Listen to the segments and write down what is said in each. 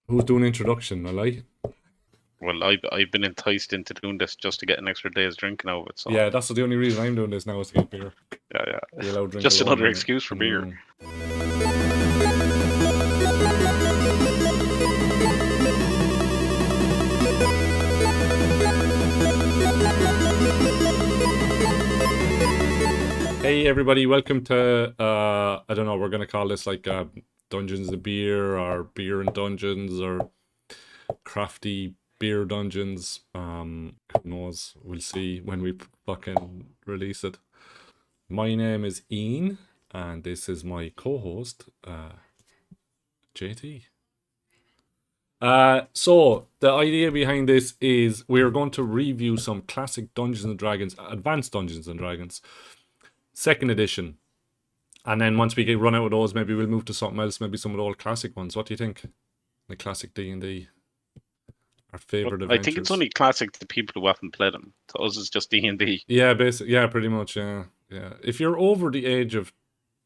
Who's doing introduction? I like. Well, I've been enticed into doing this just to get an extra day's drinking out of it. So Yeah, that's the only reason I'm doing this now is to get beer. yeah. Be allowed to drink Just alone. another excuse for beer. Hey everybody, welcome to I don't know, we're gonna call this like Dungeons and Beer or Beer and Dungeons or Crafty Beer Dungeons. Who knows? We'll see when we fucking release it. My name is Ian and this is my co-host, JT. So the idea behind this is we're going to review some classic Dungeons and Dragons, Advanced Dungeons and Dragons, 2nd edition. And then once we get run out of those, maybe we'll move to something else, maybe some of the old classic ones. What do you think? The classic D&D. Our favourite adventures. I think it's only classic to people who haven't played them. To us, it's just D&D. Yeah, basically, yeah, pretty much, yeah. If you're over the age of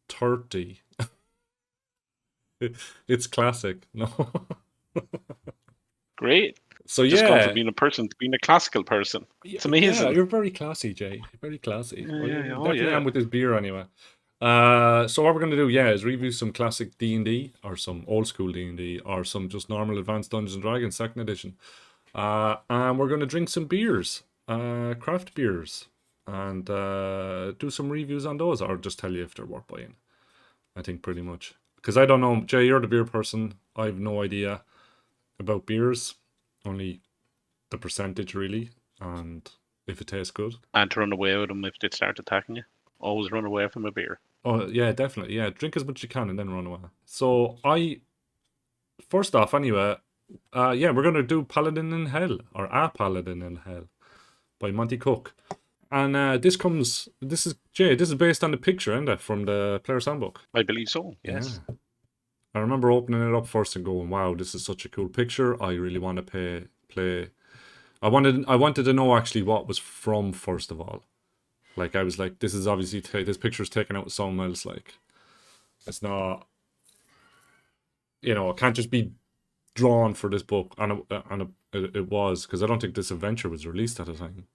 30, it's classic, no? Great. So just gone yeah, from being a person to being a classical person. It's amazing. Yeah, you're very classy, Jay. You're very classy. Yeah, I am with this beer anyway. So what we're gonna do, is review some classic D&D or some old school D&D or some just normal Advanced Dungeons and Dragons 2nd edition. And we're gonna drink some beers, craft beers, and do some reviews on those, or just tell you if they're worth buying. I think pretty much, because I don't know, Jay, you're the beer person. I have no idea about beers, only the percentage really, and if it tastes good. And to run away with them if they start attacking you. Always run away from a beer. Oh yeah, definitely. Yeah, drink as much as you can and then run away. So first off anyway, we're gonna do Paladin in Hell, or A Paladin in Hell by Monty Cook. And this is based on the picture, isn't it, from the Player's Handbook? I believe so, yes. Yeah. I remember opening it up first and going, wow, this is such a cool picture. I really want to play. I wanted to know actually what was from, first of all. Like, I was like, this is obviously, this picture's taken out with someone else. Like, it's not, it can't just be drawn for this book. And it was, because I don't think this adventure was released at the time.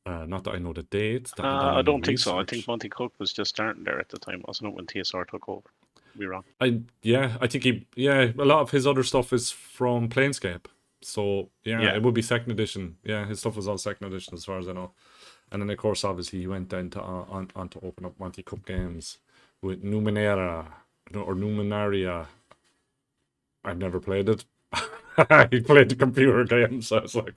Not that I know the date. I don't think so. I think Monty Cook was just starting there at the time, wasn't it, when TSR took over? Be wrong. I think a lot of his other stuff is from Planescape. So it would be 2nd edition. Yeah, his stuff was all 2nd edition as far as I know. And then of course obviously he went then to on to open up Monty Cook Games with Numenera or Numenaria. I've never played it. He played the computer game, so I was like,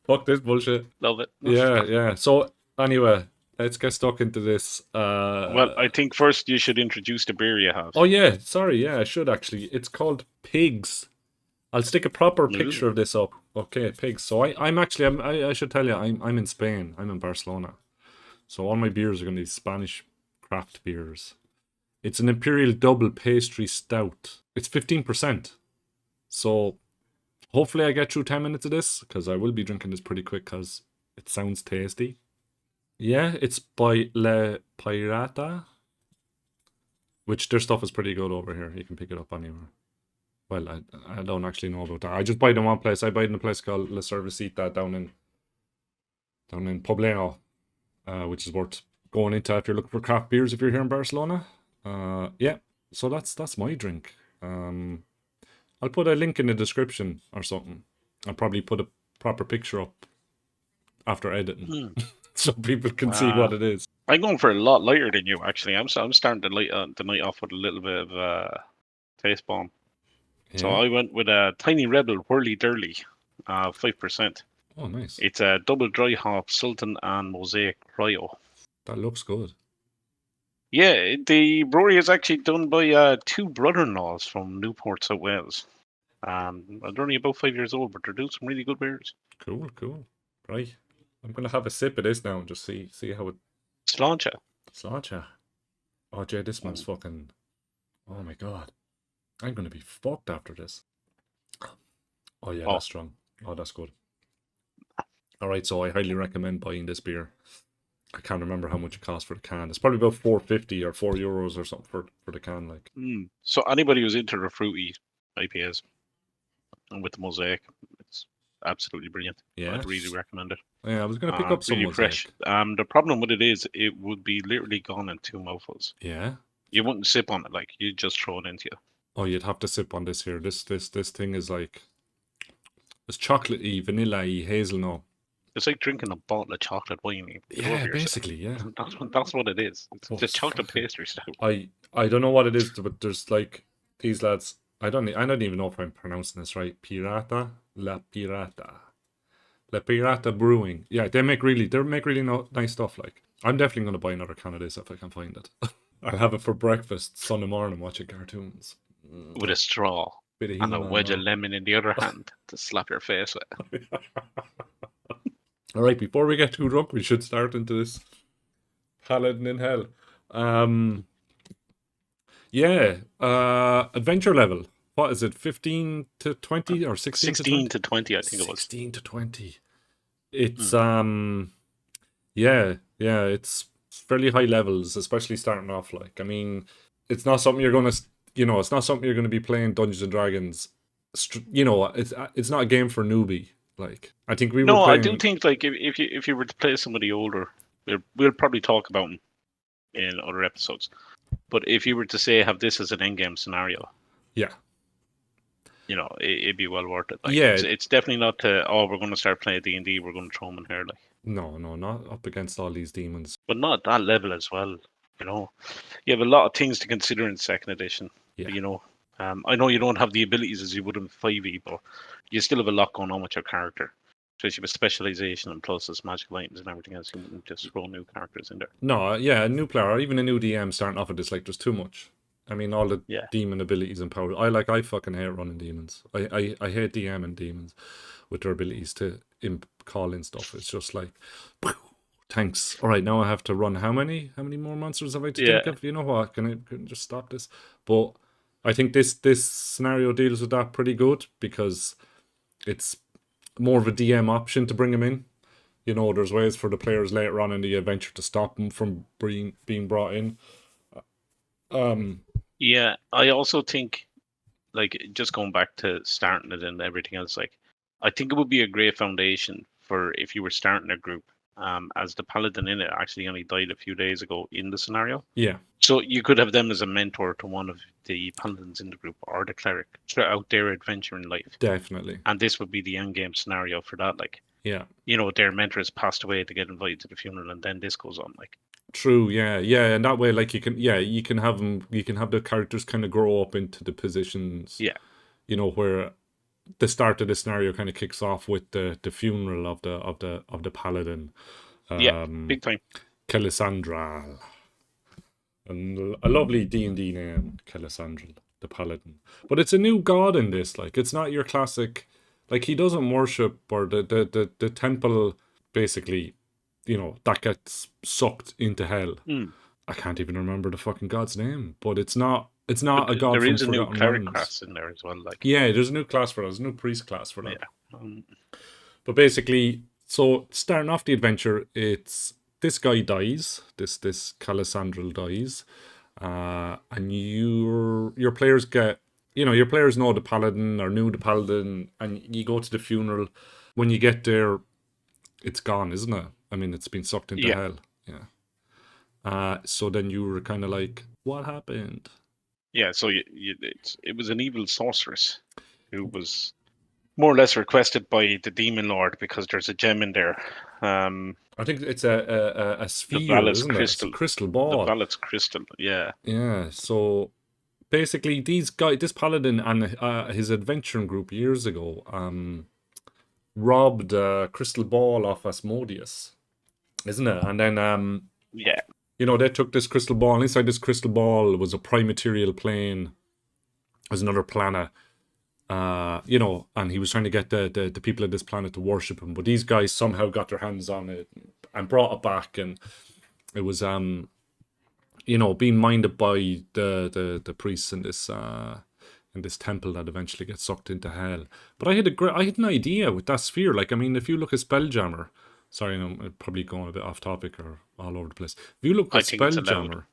fuck this bullshit. Love it. Yeah. So anyway, let's get stuck into this. Well, I think first you should introduce the beer you have. Oh yeah, sorry, yeah, I should actually. It's called Pigs. I'll stick a proper picture of this up. Okay, Pigs. So I should tell you, I'm in Spain. I'm in Barcelona. So all my beers are going to be Spanish craft beers. It's an Imperial Double Pastry Stout. It's 15%. So hopefully I get through 10 minutes of this, because I will be drinking this pretty quick because it sounds tasty. Yeah, it's by Le Pirrata, which their stuff is pretty good over here. You can pick it up anywhere. Well, I don't actually know about that. I just buy them one place. I buy it in a place called La Cervecita down in Pobleno, which is worth going into if you're looking for craft beers if you're here in Barcelona. So that's my drink. I'll put a link in the description or something. I'll probably put a proper picture up after editing. So people can see what it is. I'm going for a lot lighter than you, actually. I'm starting to light the night off with a little bit of taste bomb. Yeah. So I went with a Tiny Rebel Whirly Durly, 5%. Oh, nice. It's a double dry hop Sultan and Mosaic Cryo. That looks good. Yeah, the brewery is actually done by 2 brother-in-laws from Newport, South Wales. They're only about 5 years old, but they're doing some really good beers. Cool. Right. I'm going to have a sip of this now and just see how it... Sláinte. Oh, Jay, this smells fucking... Oh, my God. I'm going to be fucked after this. Oh, yeah, that's strong. Oh, that's good. All right, so I highly recommend buying this beer. I can't remember how much it costs for the can. It's probably about €4.50 or €4 or something for the can. Like. So anybody who's into the fruity IPAs, and with the mosaic, it's absolutely brilliant. Yeah. I'd really recommend it. Yeah, I was going to pick up some really mosaic. fresh. The problem with it is it would be literally gone in 2 mouthfuls. Yeah. You wouldn't sip on it, like you just throw it into you. Oh, you'd have to sip on this here. This thing is like, it's chocolatey, vanilla-y, hazelnut. It's like drinking a bottle of chocolate wine. Yeah, basically, yeah. That's what it is. It's just chocolate pastry stout. I don't know what it is, but there's like these lads. I don't even know if I'm pronouncing this right. Pirrata, La Pirrata Brewing. Yeah, they make really nice stuff. Like, I'm definitely gonna buy another can of this if I can find it. I'll have it for breakfast Sunday morning watching cartoons with a straw and a wedge of lemon in the other hand to slap your face with. All right, before we get too drunk, we should start into this Paladin in Hell. Adventure level. What is it? 15 to 20 or 16 to 20? 16 to 20, I think it was. 16 to 20. It's it's fairly high levels, especially starting off. Like, I mean, it's not something you're gonna, it's not something you're gonna be playing Dungeons and Dragons. It's not a game for newbie. Like, I think we were playing... I do think, like, if you were to play somebody older, we'll probably talk about them in other episodes. But if you were to say have this as an endgame scenario, yeah, it'd be well worth it. Like, yeah, it's definitely not we're going to start playing D&D, we're going to throw them in here. Like, no, not up against all these demons. But not at that level as well. You have a lot of things to consider in second edition. Yeah. I know you don't have the abilities as you would in 5e, but you still have a lot going on with your character. Especially with specialization and plus as magical items and everything else. You wouldn't just throw new characters in there. No, yeah, a new player or even a new DM starting off with this, like, there's too much. I mean, all the demon abilities and powers. I fucking hate running demons. I hate DMing demons with their abilities to call in stuff. It's just like, thanks. All right, now I have to run how many more monsters have I to think of? You know what? Can I just stop this? But I think this scenario deals with that pretty good because it's more of a DM option to bring him in. There's ways for the players later on in the adventure to stop him from being brought in. Yeah, I also think, like, just going back to starting it and everything else, like, I think it would be a great foundation for if you were starting a group, as the Paladin in it actually only died a few days ago in the scenario. Yeah. So you could have them as a mentor to one of the Paladins in the group or the cleric throughout their adventure in life. Definitely. And this would be the end game scenario for that, like. Yeah. Their mentor has passed away to get invited to the funeral, and then this goes on, like. True, yeah, and that way, like, you can have them, you can have the characters kind of grow up into the positions. Yeah. Where the start of the scenario kind of kicks off with the funeral of the Paladin. Big time. Klysandral, and a lovely D&D name, Klysandral, the Paladin. But it's a new god in this. Like, it's not your classic. Like, he doesn't worship, or the temple basically, that gets sucked into hell. I can't even remember the fucking god's name, but it's not a god. There is a new cleric class in there as well. Like, yeah, there's a new class for that. There's a new priest class for that. Yeah. But basically, so starting off the adventure, it's this guy dies. This Klysandral dies, and your players get. Your players know the Paladin or knew the Paladin, and you go to the funeral. When you get there, it's gone, isn't it? I mean, it's been sucked into hell. Yeah. So then you were kind of like, what happened? Yeah, so it was an evil sorceress who was more or less requested by the demon lord because there's a gem in there. I think it's a sphere, isn't it? It's a crystal ball. The Vallet's crystal, yeah. Yeah, so basically, this Paladin and his adventuring group years ago robbed a crystal ball off Asmodeus, isn't it? And then, they took this crystal ball, and inside this crystal ball was a primaterial plane, as another planet, and he was trying to get the people of this planet to worship him, but these guys somehow got their hands on it and brought it back, and it was being minded by the priests in this temple that eventually gets sucked into hell. But I had an idea with that sphere. Like, I mean, if you look at Spelljammer, sorry, I'm probably going a bit off topic or all over the place. If you look at Spelljammer,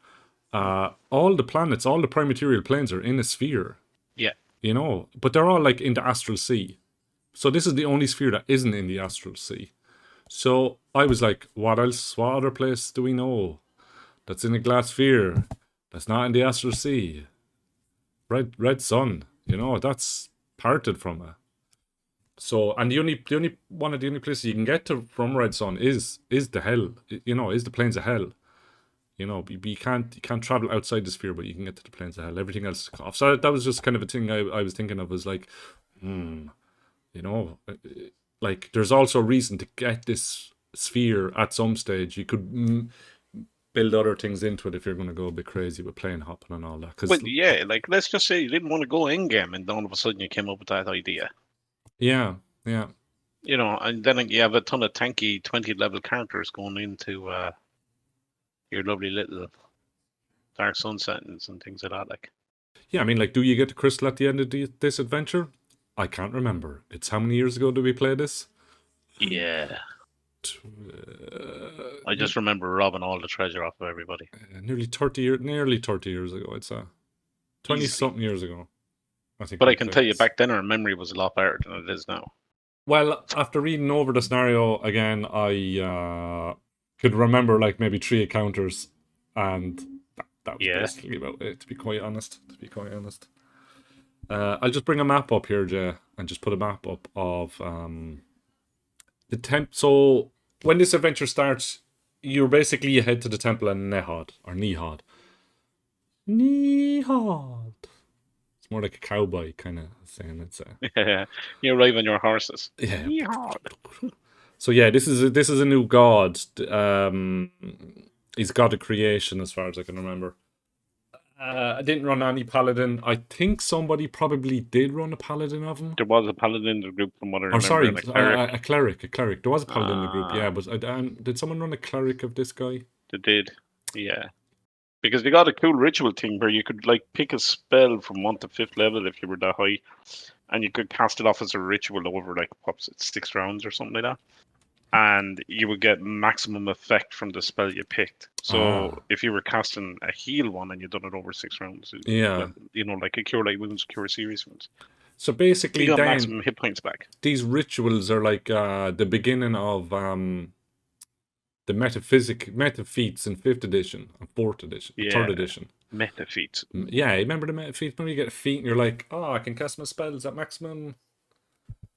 all the planets, all the primaterial planes are in a sphere. Yeah. you know. But they're all like in the astral sea. So this is the only sphere that isn't in the astral sea. So I was like, what else? What other place do we know that's in a glass sphere that's not in the astral sea? Red sun, you know, that's parted from it. So, and the only one of the only places you can get to from Red Sun is the hell, you know, is the plains of hell. You know, you can't travel outside the sphere, but you can get to the plains of hell. Everything else is cut off. So that was just kind of a thing I was thinking of, was like, you know, like there's also a reason to get this sphere at some stage. You could build other things into it if you're going to go a bit crazy with plane hopping and all that. Well, yeah, like let's just say you didn't want to go in game, and all of a sudden you came up with that idea. Yeah. You know, and then you have a ton of tanky 20 level characters going into your lovely little Dark Sun settings and things like that. Like, yeah, I mean, like, do you get the crystal at the end of this adventure? I can't remember. It's how many years ago did we play this? yeah. I just remember robbing all the treasure off of everybody. Nearly 30 years ago, I'd say. 20-something years ago. I think. But I can tell you, back then our memory was a lot better than it is now. Well, after reading over the scenario again, I could remember like maybe 3 encounters, and that was basically about it, to be quite honest. I'll just bring a map up here, Jay, and just put a map up of the temp. So when this adventure starts, you're basically you head to the temple in Neheod. Neheod. It's more like a cowboy kind of saying it. Yeah, you arrive on your horses. Yeah. So yeah, this is a new god. He's god of creation, as far as I can remember. I didn't run any paladin. I think somebody probably did run a paladin of him. There was a paladin in the group, from what I remember. Oh, sorry, a cleric. There was a paladin in the group, yeah. But did someone run a cleric of this guy? They did, yeah. Because they got a cool ritual thing where you could like pick a spell from 1 to 5th level if you were that high, and you could cast it off as a ritual over like 6 rounds or something like that, and you would get maximum effect from the spell you picked. So if you were casting a heal one and you'd done it over 6 rounds, you know, like a cure light wounds, cure serious wounds. So basically, you got maximum hit points back. These rituals are like the beginning of the meta feats in 5th edition and 4th edition, 3rd edition. Meta feats. Yeah, remember the meta feats? When you get a feat and you're like, oh, I can cast my spells at maximum.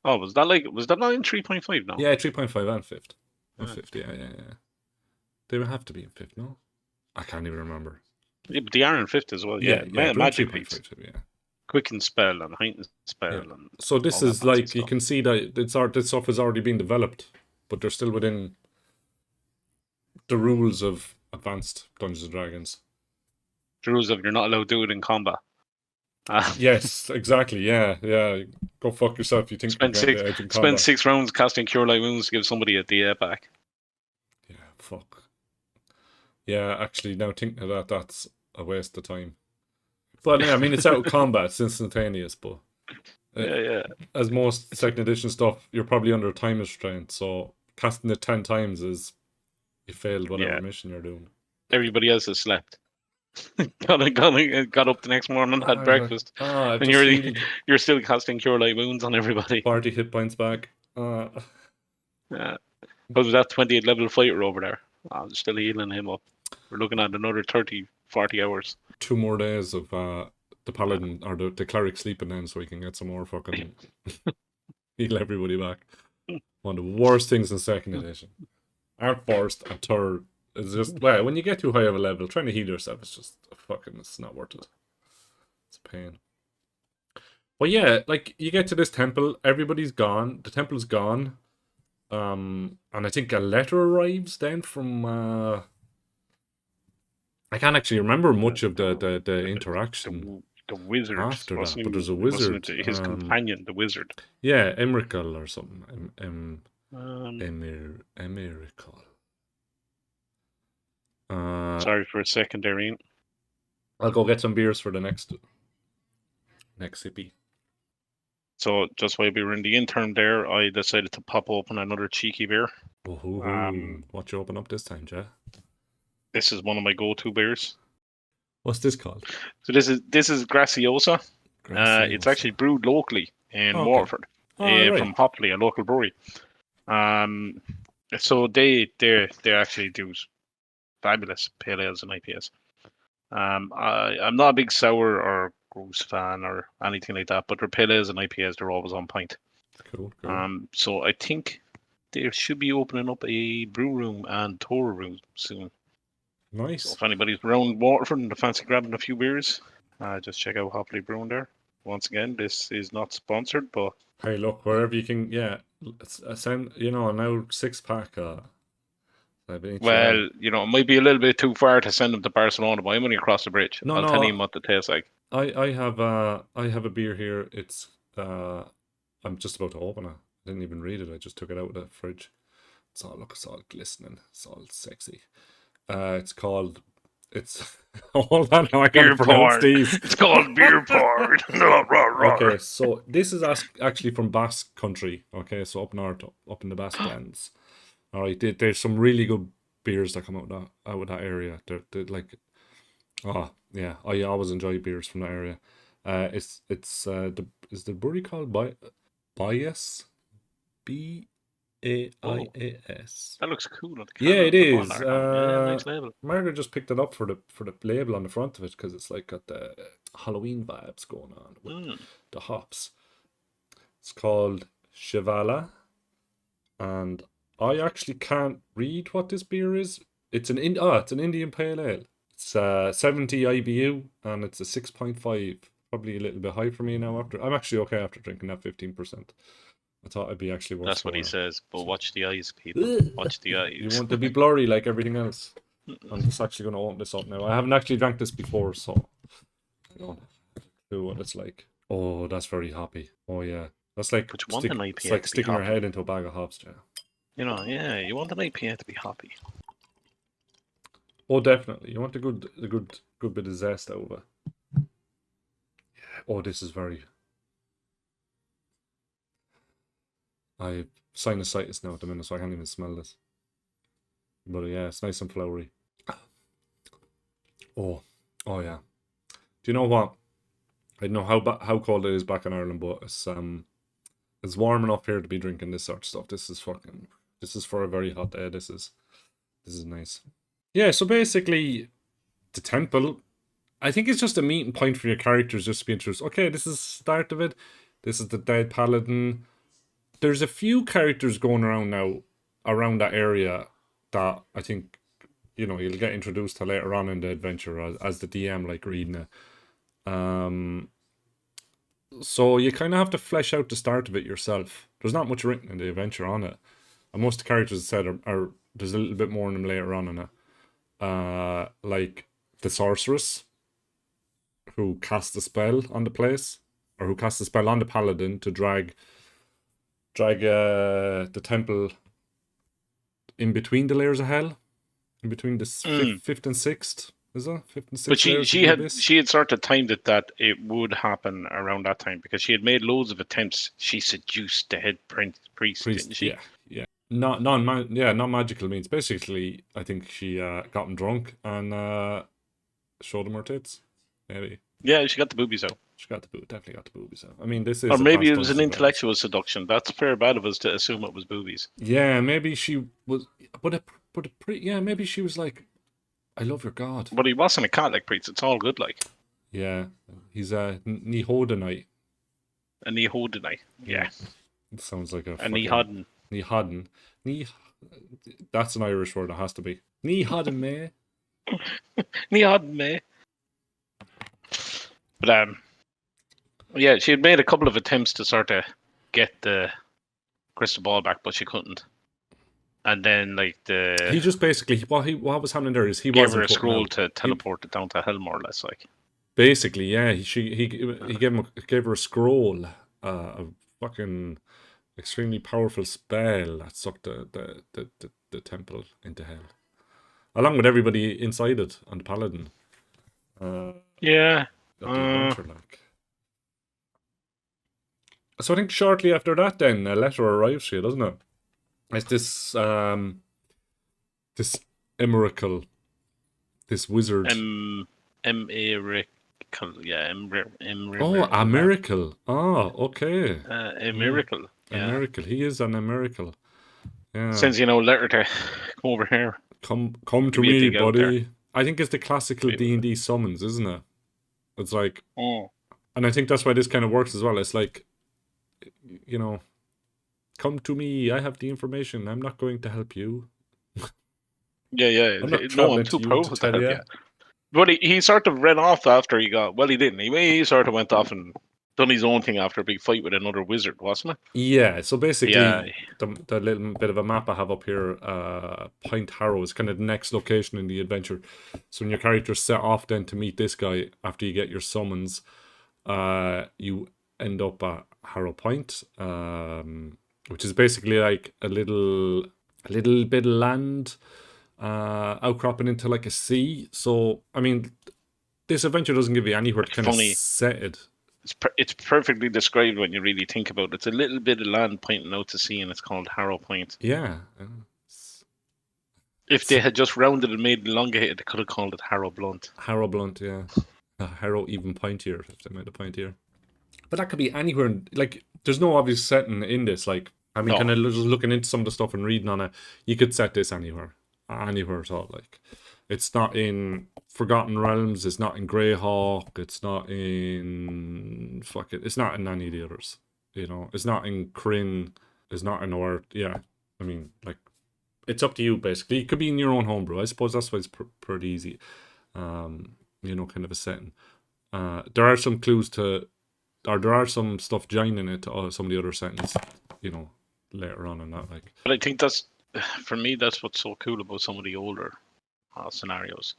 Oh, was that not in 3.5 now? Yeah, 3.5 and 5th. And 5th, yeah. They would have to be in 5th, no? I can't even remember. Yeah, but they are in 5th as well. Yeah, magic feats. Yeah. Quicken spell and heighten spell. Yeah. And so this is like, you can see that this stuff has already been developed, but they're still within the rules of advanced Dungeons and Dragons. The rules of you're not allowed to do it in combat. Yes, exactly. Yeah. Go fuck yourself. You think spend 6 rounds casting cure light wounds to give somebody a DA back. Yeah, fuck. Yeah, actually, now thinking of that, that's a waste of time. But yeah, I mean, it's out of combat, it's instantaneous. But as most 2nd edition stuff, you're probably under time restraint. So casting it 10 times is you failed whatever mission you're doing. Everybody else has slept. got up the next morning and had breakfast. And you're still casting cure light wounds on everybody. 40 hit points back. But was that 28 level fighter over there? I'm still healing him up. We're looking at another 30-40 hours. 2 more days of the paladin or the cleric sleeping in, so we can get some more fucking heal everybody back. One of the worst things in 2nd edition. Aren't forced and 3rd. It's just, well, when you get too high of a level, trying to heal yourself is just it's not worth it. It's a pain. But yeah, like, you get to this temple, everybody's gone, the temple's gone, and I think a letter arrives then from, I can't actually remember much of the interaction. The wizard after that, but there's a wizard. His companion, the wizard. Yeah, Emirokol or something. Emirokol. Sorry for a second there, Ian. I'll go get some beers for the next sippy. So just while we were in the intern there, I decided to pop open another cheeky beer. What you open up this time, Jay? This is one of my go-to beers. What's this called? So this is Graciosa. It's actually brewed locally in Okay. Waterford Right. from Hopfully, a local brewery. So they actually do fabulous pale ales and IPAs. I'm not a big sour or gross fan or anything like that, but their pale ales and IPAs, they're always on point. Cool. So I think they should be opening up a brew room and tour room soon. Nice. So if anybody's around Waterford and fancy grabbing a few beers, just check out Hopfully Brewing there. Once again, this is not sponsored, but Hey, look, wherever you can, send, now 6-pack. well, it might be a little bit too far to send them to Barcelona, but I'm only across the bridge. No, I'll tell you what it tastes like. I have a beer here. It's I'm just about to open it. I didn't even read it. I just took it out of the fridge. It's all glistening. It's all sexy. It's called. Hold on, now I gotta pronounce these. It's called beer porn. Okay, so this is actually from Basque country. Okay, so up north, up in the Basque Lands. All right, there's some really good beers that come out of that area. They're like, oh yeah, I always enjoy beers from that area. Is the brewery called Baias? Baias. That looks cool. Yeah, it is. Nice label. Margaret just picked it up for the label on the front of it because it's like got the Halloween vibes going on with the hops. It's called Chavela, and I actually can't read what this beer is. It's an Indian Pale Ale. It's 70 IBU and it's a 6.5. Probably a little bit high for me now. I'm actually okay after drinking that 15%. I thought I'd be actually worse. That's what he says. But watch the eyes, people. Watch the eyes. You want to be blurry like everything else. I'm just actually going to open this up now. I haven't actually drank this before, so I don't have a clue what it's like. Oh, that's very hoppy. Oh yeah, that's like it's like sticking your head into a bag of hops, yeah. You want an IPA to be hoppy. Oh, definitely. You want a good bit of zest over. Yeah. Oh, this is very. I have sinusitis now at the minute, so I can't even smell this. But yeah, it's nice and flowery. Oh yeah. Do you know what? I don't know how cold it is back in Ireland, but it's warm enough here to be drinking this sort of stuff. This is for a very hot day. This is nice. Yeah, so basically, the temple, I think it's just a meeting point for your characters just to be introduced. Okay, this is the start of it. This is the dead paladin. There's a few characters going around now, around that area, that I think, you'll get introduced to later on in the adventure as the DM, like, reading it. So you kind of have to flesh out the start of it yourself. There's not much written in the adventure on it. And most of the characters said are there's a little bit more in them later on in it. Like the sorceress who cast a spell on the place, or who cast a spell on the paladin to drag the temple in between the layers of hell, in between the fifth and sixth. Is it fifth and sixth? But she had sort of timed it that it would happen around that time because she had made loads of attempts. She seduced the head priest, didn't she? Yeah. Not magical means. Basically, I think she got him drunk and showed him her tits. Maybe. Yeah, she got the boobies out. Definitely got the boobies out. I mean, this is. Or maybe it was an intellectual seduction. That's fair bad of us to assume it was boobies. Yeah, maybe she was, maybe she was like, "I love your God." But he wasn't a Catholic priest. It's all good, like. Yeah, he's a Neheodonite. A Neheodonite. Yeah. It sounds like a Neheodin. Neheodin. That's an Irish word. It has to be. Neheodin me. Neheodin me. But yeah, she had made a couple of attempts to sort of get the crystal ball back, but she couldn't. And then, like he just basically what was happening there is he gave her a scroll to teleport it down to hell, more or less, like. Basically, yeah, he gave her a scroll, a fucking extremely powerful spell that sucked the temple into hell, along with everybody inside it and the paladin. Yeah. So I think shortly after that, then a letter arrives here, doesn't it? It's this this Emirokol, this wizard. Emirokol. Yeah, Oh, a miracle. Oh, okay. A miracle. A Yeah. miracle. He is an a miracle. Yeah. Sends a letter to come over here. Come to Give me a me, dig out there. buddy. I think it's the classical D&D summons, isn't it? It's like, Oh. and I think that's why this kind of works as well. It's like, come to me. I have the information. I'm not going to help you. Yeah. I'm not No, I'm traveling too to you to powerful to tell help you. you. But he sort of ran off after he got. Well, he didn't. He sort of went off and done his own thing after a big fight with another wizard, wasn't it? Yeah, so basically, Yeah. the little bit of a map I have up here, Point Harrow is kind of the next location in the adventure. So when your character's set off then to meet this guy after you get your summons, you end up at Harrow Point, which is basically like a little bit of land outcropping into like a sea. So I mean, this adventure doesn't give you anywhere to kind of set it. It's perfectly described when you really think about it. It's a little bit of land pointing out to sea, and it's called Harrow Point. Yeah. If they had just rounded and made it elongated, they could have called it Harrow Blunt. Harrow Blunt, yeah. Harrow even pointier, if they made a pointier. But that could be anywhere. Like, there's no obvious setting in this. Like, I mean, kind of just looking into some of the stuff and reading on it, you could set this anywhere at all. Like, it's not in Forgotten Realms. It's not in Greyhawk. It's not in it's not in any of the others. It's not in Kryn. It's not in Or. Yeah, I mean, like, it's up to you basically. It could be in your own homebrew. I suppose that's why it's pretty easy. Kind of a setting. There are some clues to. Or there are some stuff joining it to some of the other settings, later on in that. Like, but I think that's, for me, that's what's so cool about some of the older scenarios.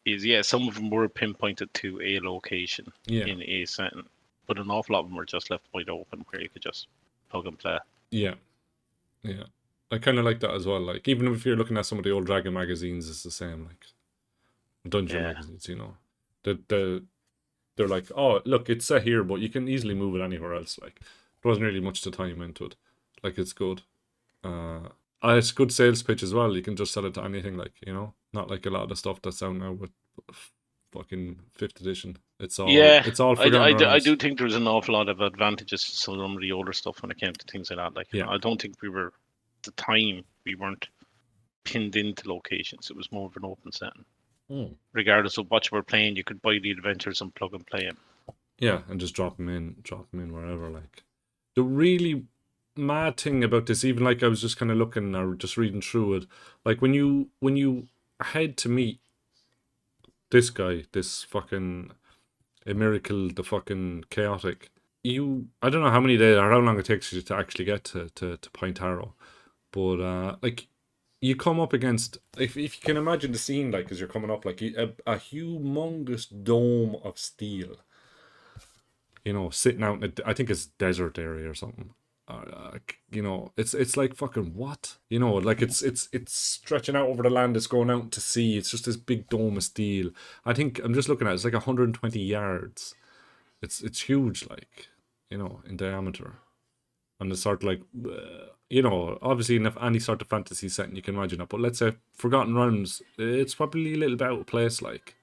Is some of them were pinpointed to a location in a setting, but an awful lot of them were just left wide open where you could just plug and play. Yeah. I kind of like that as well. Like, even if you're looking at some of the old Dragon magazines, it's the same. Like, Dungeon magazines, They're like, oh, look, it's set here, but you can easily move it anywhere else. Like, there wasn't really much to time into it. Like, it's good. It's a good sales pitch as well. You can just sell it to anything, like, not like a lot of the stuff that's out now with fucking 5th edition. It's all I do think there's an awful lot of advantages to some of the older stuff when it came to things like that. Like, I don't think we weren't pinned into locations. It was more of an open setting. Regardless of what you were playing, you could buy the adventures and plug and play them. Yeah, and just drop them in wherever. Like, the really mad thing about this, even like I was just kind of looking or just reading through it, like when you head to meet this guy, this fucking Emirokol, the fucking chaotic, I don't know how many days or how long it takes you to actually get to Point Harrow, but like, you come up against, if you can imagine the scene, like, as you're coming up, like a humongous dome of steel, sitting out in I think it's desert area or something. It's like fucking what? Like it's stretching out over the land. It's going out to sea. It's just this big dome of steel. I think I'm just looking at it. It's like 120 yards. It's huge, like, in diameter. And it's sort of like, obviously in any sort of fantasy setting you can imagine it. But let's say Forgotten Realms, it's probably a little bit out of place, like,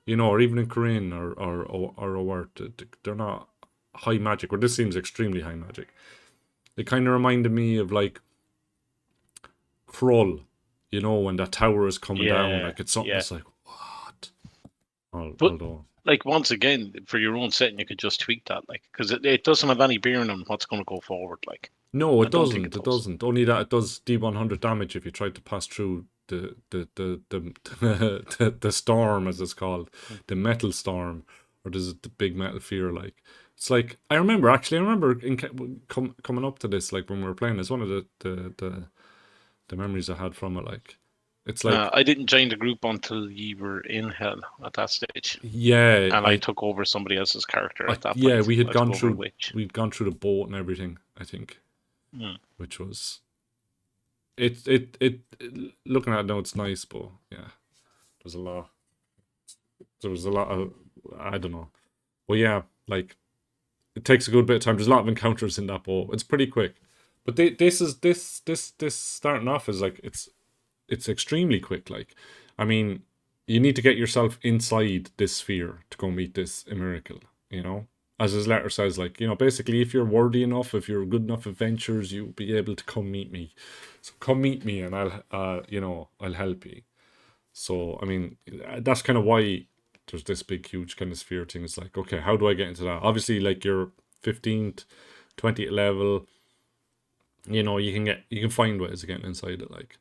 or even in Kryn or Owert, they're not high magic. Or this seems extremely high magic. It kind of reminded me of like Krull, when that tower is coming down. Like, it's something that's like, what? Although, like, once again, for your own setting, you could just tweak that, like, because it doesn't have any bearing on what's going to go forward. Like, no, it doesn't. It doesn't. Only that it does D100 damage if you try to pass through the storm, as it's called, the metal storm, or there's the big metal fear. Like, it's like, I remember coming up to this, like, when we were playing. It's one of the memories I had from it. Like, it's like, I didn't join the group until you were in hell at that stage. Yeah, and I took over somebody else's character at that point. Yeah, we'd gone through the boat and everything, I think, which was it. Looking at it now, it's nice, but yeah, there was a lot of, I don't know. Well, yeah, like, it takes a good bit of time. There's a lot of encounters in that boat. It's pretty quick, but this starting off is like, it's extremely quick. Like, I mean, you need to get yourself inside this sphere to go meet this Emirokol, you know? As his letter says, like, you know, basically, if you're worthy enough, if you're good enough adventurers, you'll be able to come meet me. So come meet me and I'll, you know, I'll help you. So, I mean, that's kind of why there's this big, huge kind of sphere thing. It's like, okay, how do I get into that? Obviously, like, you're 15th, 20th level, you know, you can find ways of getting inside it, like,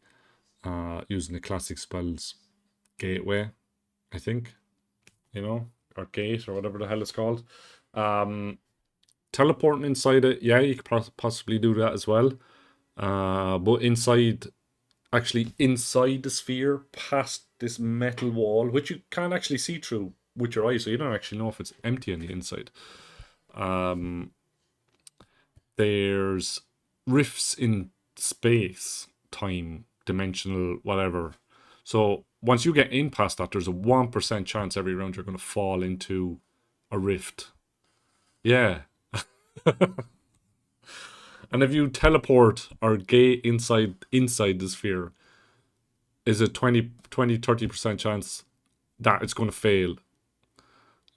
using the classic spells gateway, I think, you know, or gate, or whatever the hell it's called. Teleporting inside it, yeah, you could possibly do that as well. But actually inside the sphere, past this metal wall, which you can't actually see through with your eyes, so you don't actually know if it's empty on the inside. There's rifts in space, time, dimensional, whatever. So once you get in past that, there's a 1% chance every round you're going to fall into a rift. Yeah. And if you teleport or gate inside the sphere, is a 30% chance that it's going to fail.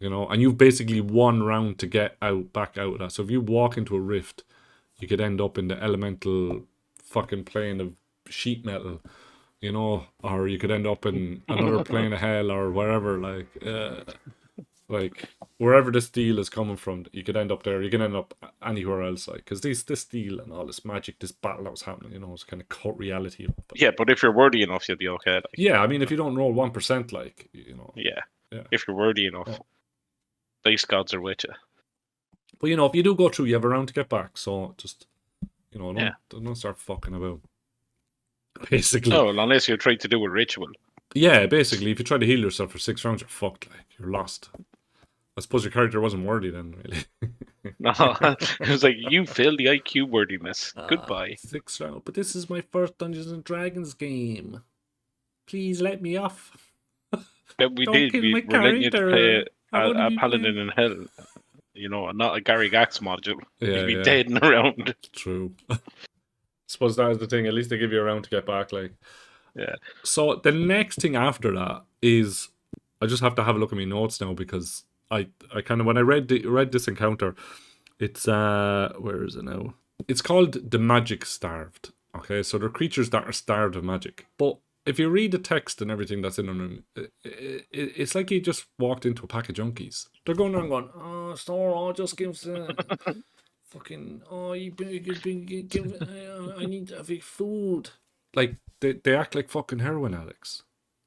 You know, and you've basically one round to get back out of that. So if you walk into a rift, you could end up in the elemental fucking plane of sheet metal, you know, or you could end up in another plane of hell or wherever, like wherever this steel is coming from, you could end up there. You can end up anywhere else, like, because this steel and all this magic, this battle that was happening, you know, it's kind of cut reality. But if you're worthy enough, you'll be okay. Like. Yeah, I mean, if you don't roll 1%, like, you know. Yeah. If you're worthy enough, dice gods are with you. But you know, if you do go through, you have a round to get back. So just, you know, don't start fucking about. Basically. No, unless you're trying to do a ritual. Yeah, basically, if you try to heal yourself for 6 rounds, you're fucked. Like, you're lost. I suppose your character wasn't worthy then, really. No, it was like, you failed the IQ worthiness. Goodbye. 6 rounds. But this is my first Dungeons and Dragons game. Please let me off. We did. We're letting you to play a Paladin in Hell. You know, not a Gary Gax module. You'd be dead in a round. True. Suppose that is the thing. At least they give you a round to get back, like. Yeah. So the next thing after that is, I just have to have a look at my notes now, because I kind of, when I read this encounter, it's where is it now? It's called the Magic Starved. Okay, so they're creatures that are starved of magic. But if you read the text and everything that's in them, it's like you just walked into a pack of junkies. They're going around going, oh, store, just give fucking, oh, I need to have food. Like, they act like fucking heroin addicts.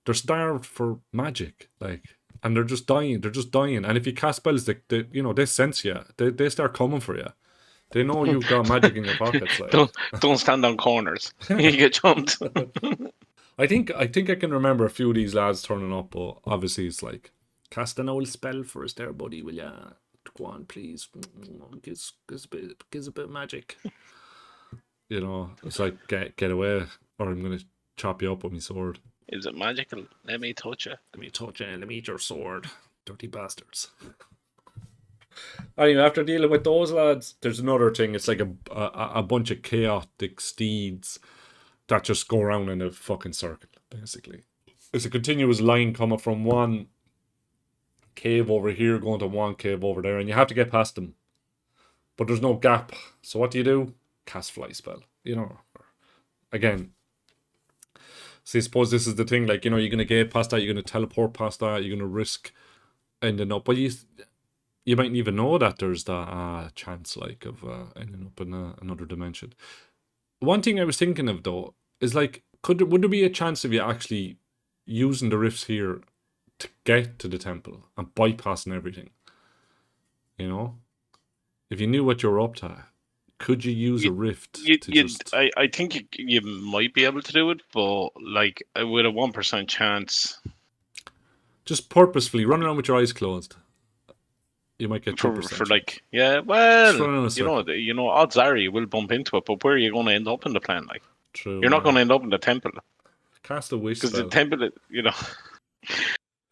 They're starved for magic, like, and they're just dying. And if you cast spells, they sense you. They start coming for you. They know you've got magic in your pockets. Like. Don't stand on corners. You get jumped. I think I can remember a few of these lads turning up, but obviously it's like, cast an old spell for us there, buddy, will ya? Go on, please. Gives a bit of magic. You know, it's like, get away, or I'm going to chop you up with my sword. Is it magical? Let me touch you. Let me touch you, let me eat your sword. Dirty bastards. Anyway, after dealing with those lads, there's another thing. It's like a bunch of chaotic steeds that just go around in a fucking circle, basically. It's a continuous line coming from one cave over here, going to one cave over there, and you have to get past them. But there's no gap. So what do? Cast fly spell. You know, again. See, I suppose this is the thing, like, you know, you're going to get past that, you're going to teleport past that, you're going to risk ending up, but you mightn't even know that there's that chance, like, of ending up in another dimension. One thing I was thinking of, though, is, like, would there be a chance of you actually using the rifts here to get to the temple and bypassing everything? You know? If you knew what you were up to, could you use a rift I think you might be able to do it, but, like, with a 1% chance... Just purposefully run around with your eyes closed. You might get 2%. For like, yeah, well, you know, odds are you will bump into it, but where are you going to end up in the plan? Like, true, you're not going to end up in the temple. Cast a wish because spell. the temple, you know.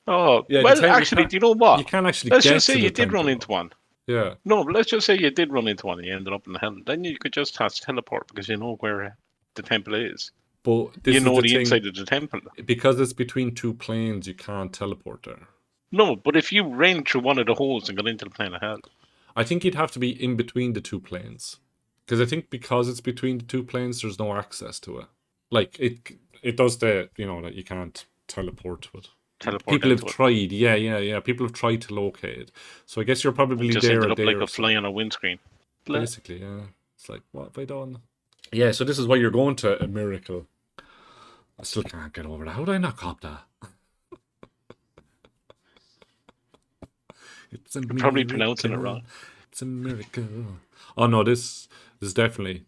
Oh, yeah, well, actually, do you know what? You can't actually. Let's just say you did run into one. Yeah. No, let's just say you did run into one and you ended up in the hell. Then you could just teleport because you know where the temple is. But this You is know the the thing, inside of the temple. because it's between two planes, you can't teleport there. No, but if you ran through one of the holes and got into the plane of hell, I think you'd have to be in between the two planes. Because I think because it's between the two planes, there's no access to it. Like, it does the, that you can't teleport to it. teleport People have into it. tried, yeah. People have tried to locate it. So I guess you're probably Just there ended or up there. like a or fly something. on a windscreen. Blah. Basically, yeah. It's like, what have I done? Yeah, so this is why you're going to Emirokol. I still can't get over that. How did I not cop that? It's a You're probably miracle. pronouncing it wrong. It's a miracle. Oh no, this is definitely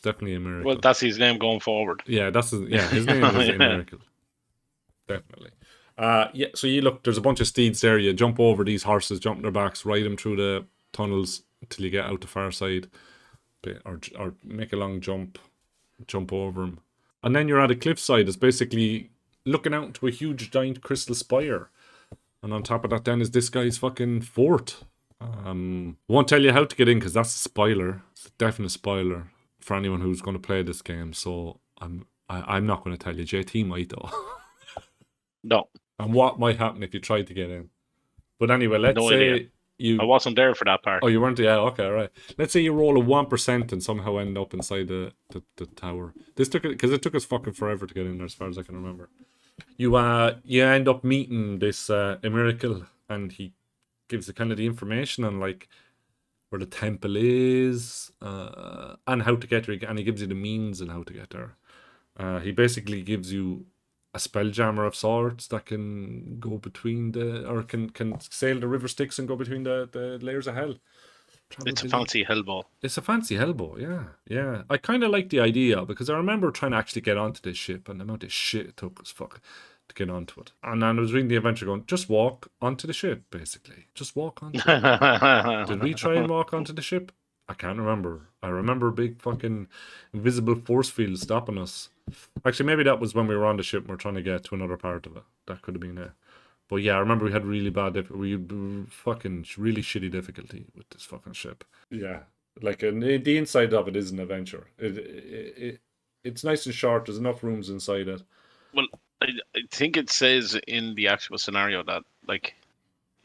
a miracle. Well, that's his name going forward. Yeah, his name is a miracle. Definitely. Yeah, so you look, there's a bunch of steeds there. You jump over these horses, jump on their backs, ride them through the tunnels until you get out the far side, or make a long jump over them. And then you're at a cliffside. It's basically looking out into a huge giant crystal spire. And on top of that then is this guy's fucking fort. Won't tell you how to get in because that's a spoiler. It's a definite spoiler for anyone who's going to play this game. So I'm not going to tell you. JT might though. No. And what might happen if you tried to get in. But anyway, let's No say idea. you... I wasn't there for that part. Oh, you weren't? Yeah, okay, right. Let's say you roll a 1% and somehow end up inside the tower. This took it, because it took us fucking forever to get in there as far as I can remember. You end up meeting this Emirokol, and he gives the kind of the information on like where the temple is and how to get there, and he gives you the means and how to get there. He basically gives you a spelljammer of sorts that can go between can sail the river Styx and go between the layers of hell. It's a fancy hellbow. It's a fancy hellbow, yeah. I kind of like the idea because I remember trying to actually get onto this ship and the amount of shit it took was fuck to get onto it. And then I was reading the adventure going, just walk onto the ship, basically. Just walk onto it. Did we try and walk onto the ship? I can't remember. I remember a big fucking invisible force field stopping us. Actually, maybe that was when we were on the ship and we're trying to get to another part of it. That could have been it. But yeah, I remember we had really fucking really shitty difficulty with this fucking ship. Yeah, like the inside of it is an adventure. It's nice and short. There's enough rooms inside it. Well, I think it says in the actual scenario that like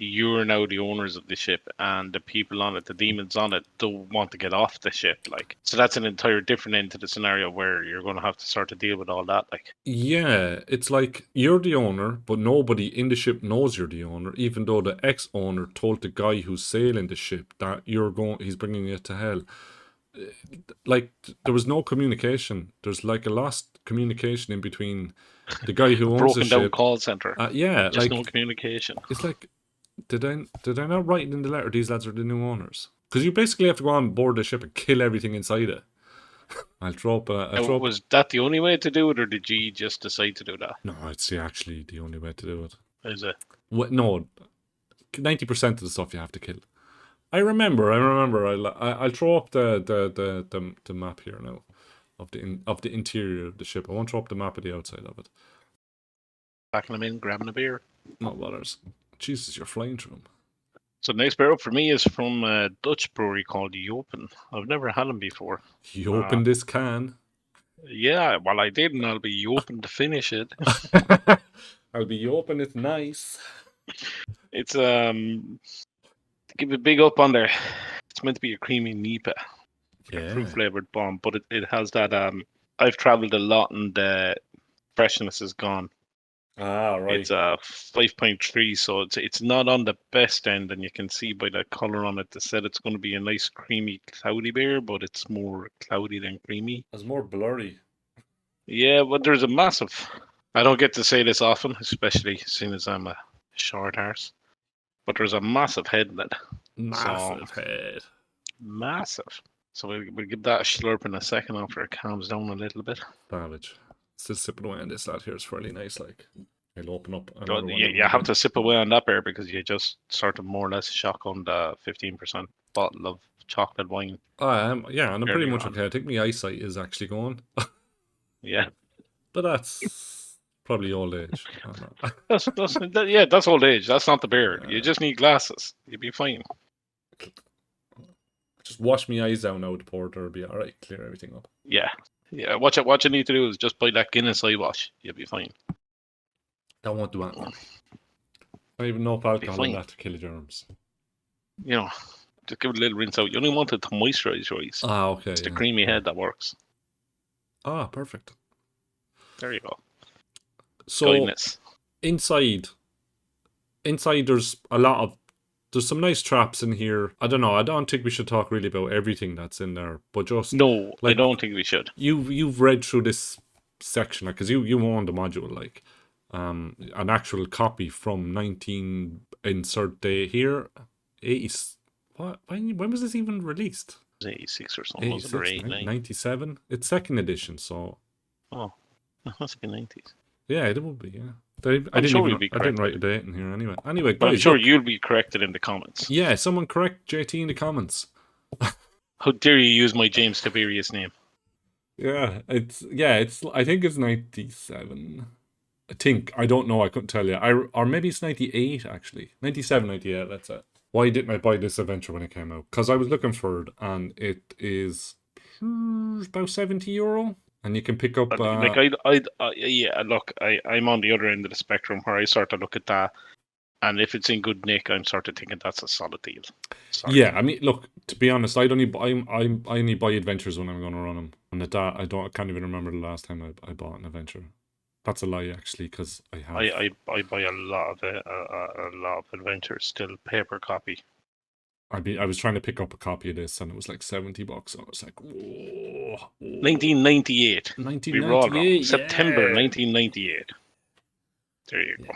you're now the owners of the ship, and the people on it, the demons on it, don't want to get off the ship. Like, so that's an entire different end to the scenario where you're going to have to start to deal with all that. Like, yeah, it's like you're the owner, but nobody in the ship knows you're the owner, even though the ex-owner told the guy who's sailing the ship that he's bringing you to hell. Like, there was no communication. There's like a lost communication in between the guy who owns the ship. broken down call center. Yeah, just like no communication. It's like, did I not write in the letter these lads are the new owners? Because you basically have to go on board the ship and kill everything inside it. I'll throw up. Was that the only way to do it, or did you just decide to do that? No, it's actually the only way to do it. Is it? No, 90% of the stuff you have to kill. I remember. I'll throw up the map here now of the interior of the ship. I won't throw up the map of the outside of it. Packing them in, grabbing a beer. Not bothers. Jesus, you're flying through them. So the next beer up for me is from a Dutch brewery called Jopen. I've never had them before. You opened this can. Yeah, well I did, and I'll be open to finish it. I'll be open. It's nice. It's give a big up on there. It's meant to be a creamy NEPA, Yeah. fruit flavored bomb, but it has that. I've traveled a lot, and the freshness is gone. Ah, right. It's a 5.3, so it's not on the best end, and you can see by the color on it. They said it's going to be a nice creamy, cloudy beer, but it's more cloudy than creamy. It's more blurry. Yeah, but there's a massive. I don't get to say this often, especially seeing as I'm a short arse. But there's a massive head in it. Massive head. Massive. So we'll give that a slurp in a second after it calms down a little bit. Savage. Still sipping away on this lad here. It's fairly nice. Like, I'll open up. You have to sip away on that beer because you just sort of more or less shock on the 15% bottle of chocolate wine. Yeah, and I'm pretty much on. okay. I think my eyesight is actually gone. Yeah. But that's probably old age. That's old age. That's not the beer. You just need glasses. You'll be fine. Just wash my eyes down now with the porter. It'll be alright. Clear everything up. Yeah. Yeah, what you need to do is just buy that Guinness eye wash. You'll be fine. That won't do anything. Not even enough alcohol in fine. that to kill germs. You know, just give it a little rinse out. You only want it to moisturize your eyes. Ah, okay. It's the creamy head that works. Ah, perfect. There you go. So Guidance. inside there's some nice traps in here. I don't know. I don't think we should talk really about everything that's in there, but just No, like, I don't think we should. You've read through this section because you own the module, like an actual copy from 19 insert day here 80. What when was this even released? 86 or something, was it, or 89? 97. It's second edition, so Oh, it must be 90s. yeah, it would be. Yeah, I'm sure you'll be I didn't write corrected. a date in here anyway. Anyway, But I'm guys, sure look, you'll be corrected in the comments. yeah, someone correct JT in the comments. How dare you use my James Tiberius name? Yeah, it's I think it's 97. I don't know, I couldn't tell you. Or maybe it's 98 actually. 97, 98, that's it. Why didn't I buy this adventure when it came out? Because I was looking for it and it is about €70. And you can pick up Yeah, look, I'm on the other end of the spectrum where I sort of look at that, and if it's in good nick, I'm sort of thinking that's a solid deal. Sorry. Yeah, I mean, look, to be honest, I only buy adventures when I'm going to run them. And at that, I can't even remember the last time I bought an adventure. That's a lie, actually, because I have. I buy a lot of adventures still, paper copy. I was trying to pick up a copy of this, and it was like $70. I was like, whoa. 1998. 1998, September yeah. 1998. There you go.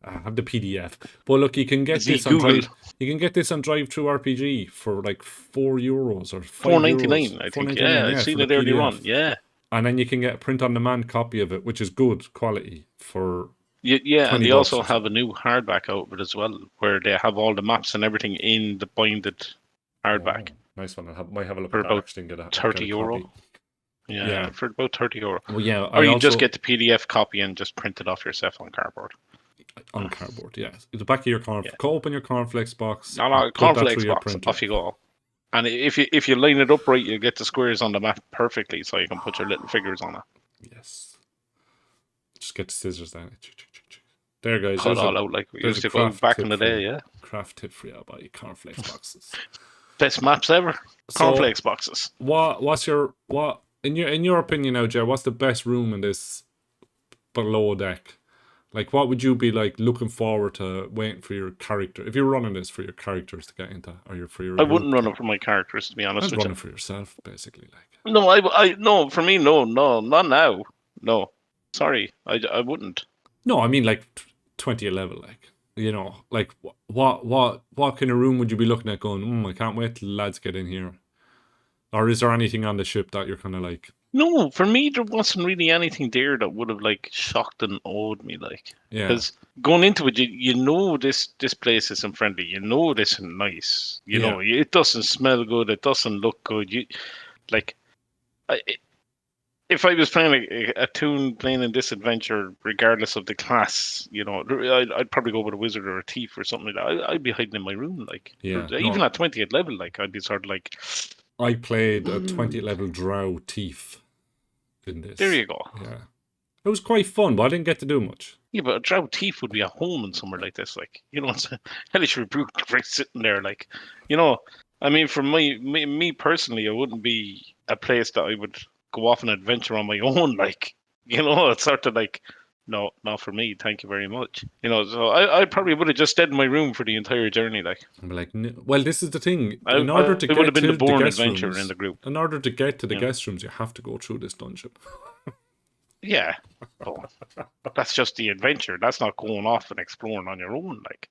I have the PDF. But look, you can get this Google. You can get this on DriveThruRPG for like €4 or €4.99, I think. €4.99, Yeah, I've seen it earlier on. Yeah. And then you can get a print-on-demand copy of it, which is good quality for Yeah, and they $20 also have a new hardback out of it as well, where they have all the maps and everything in the binded hardback. Oh, nice one. Might have a look for at that about actually and get a €30. copy. Yeah, for about €30. Well, yeah, or you just get the PDF copy and just print it off yourself on cardboard. On cardboard, yeah. At the back of your cornflakes, open your cornflakes box. No, cornflakes box. Off you go. And if you line it up right, you get the squares on the map perfectly, so you can put your little figures on it. Yes. Just get the scissors down. There, guys. Cut all out like we used to go back in the day, yeah. Craft tip for you by cornflakes boxes. Best maps ever. Cornflakes boxes. In your opinion now, Jer? What's the best room in this below deck? Like, what would you be like looking forward to waiting for your character? If you're running this for your characters to get into, or for your I wouldn't run it for my characters, to be honest with you. I'd run it for yourself, basically. Like, no, for me, no, not now. No, sorry, I wouldn't. No, I mean like 20 level, like, you know, like what kind of room would you be looking at going, I can't wait till the lads get in here? Or is there anything on the ship that you're kind of like? No, for me, there wasn't really anything there that would have like shocked and awed me, like. Yeah. Because going into it, you know this place isn't friendly. You know this isn't nice. You know it doesn't smell good. It doesn't look good. If I was playing a toon playing in this adventure, regardless of the class, you know, I'd probably go with a wizard or a thief or something like that. I'd be hiding in my room, like. Yeah. Even at 20th level, like, I'd be sort of like. I played a 20 level drow thief in this. There you go. Yeah. It was quite fun, but I didn't get to do much. Yeah, but a drow thief would be at home in somewhere like this, like, you know, it's a hellish rebuke right sitting there, like, you know. I mean, for me personally, it wouldn't be a place that I would go off an adventure on my own, like, you know. It's sort of like, no, not for me, thank you very much, you know. So I probably would have just stayed in my room for the entire journey, like. I'm like, well, this is the thing. In order to get to the guest adventure in the group. In order to get to the guest rooms, you have to go through this dungeon. Yeah, that's just the adventure. That's not going off and exploring on your own. Like,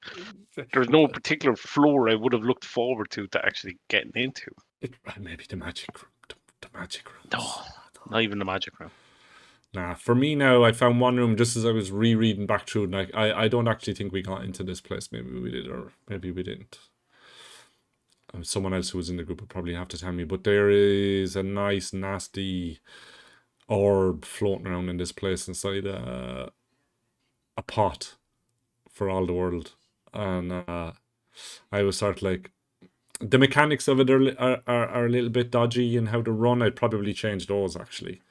there's no particular floor I would have looked forward to actually getting into. Maybe the magic room. The magic room. No, not even the magic room. Nah, for me now, I found one room just as I was rereading back through, and I don't actually think we got into this place. Maybe we did, or maybe we didn't. Someone else who was in the group would probably have to tell me. But there is a nice, nasty orb floating around in this place inside a pot for all the world. And I was sort of like, the mechanics of it are a little bit dodgy and how to run. I'd probably change those, actually.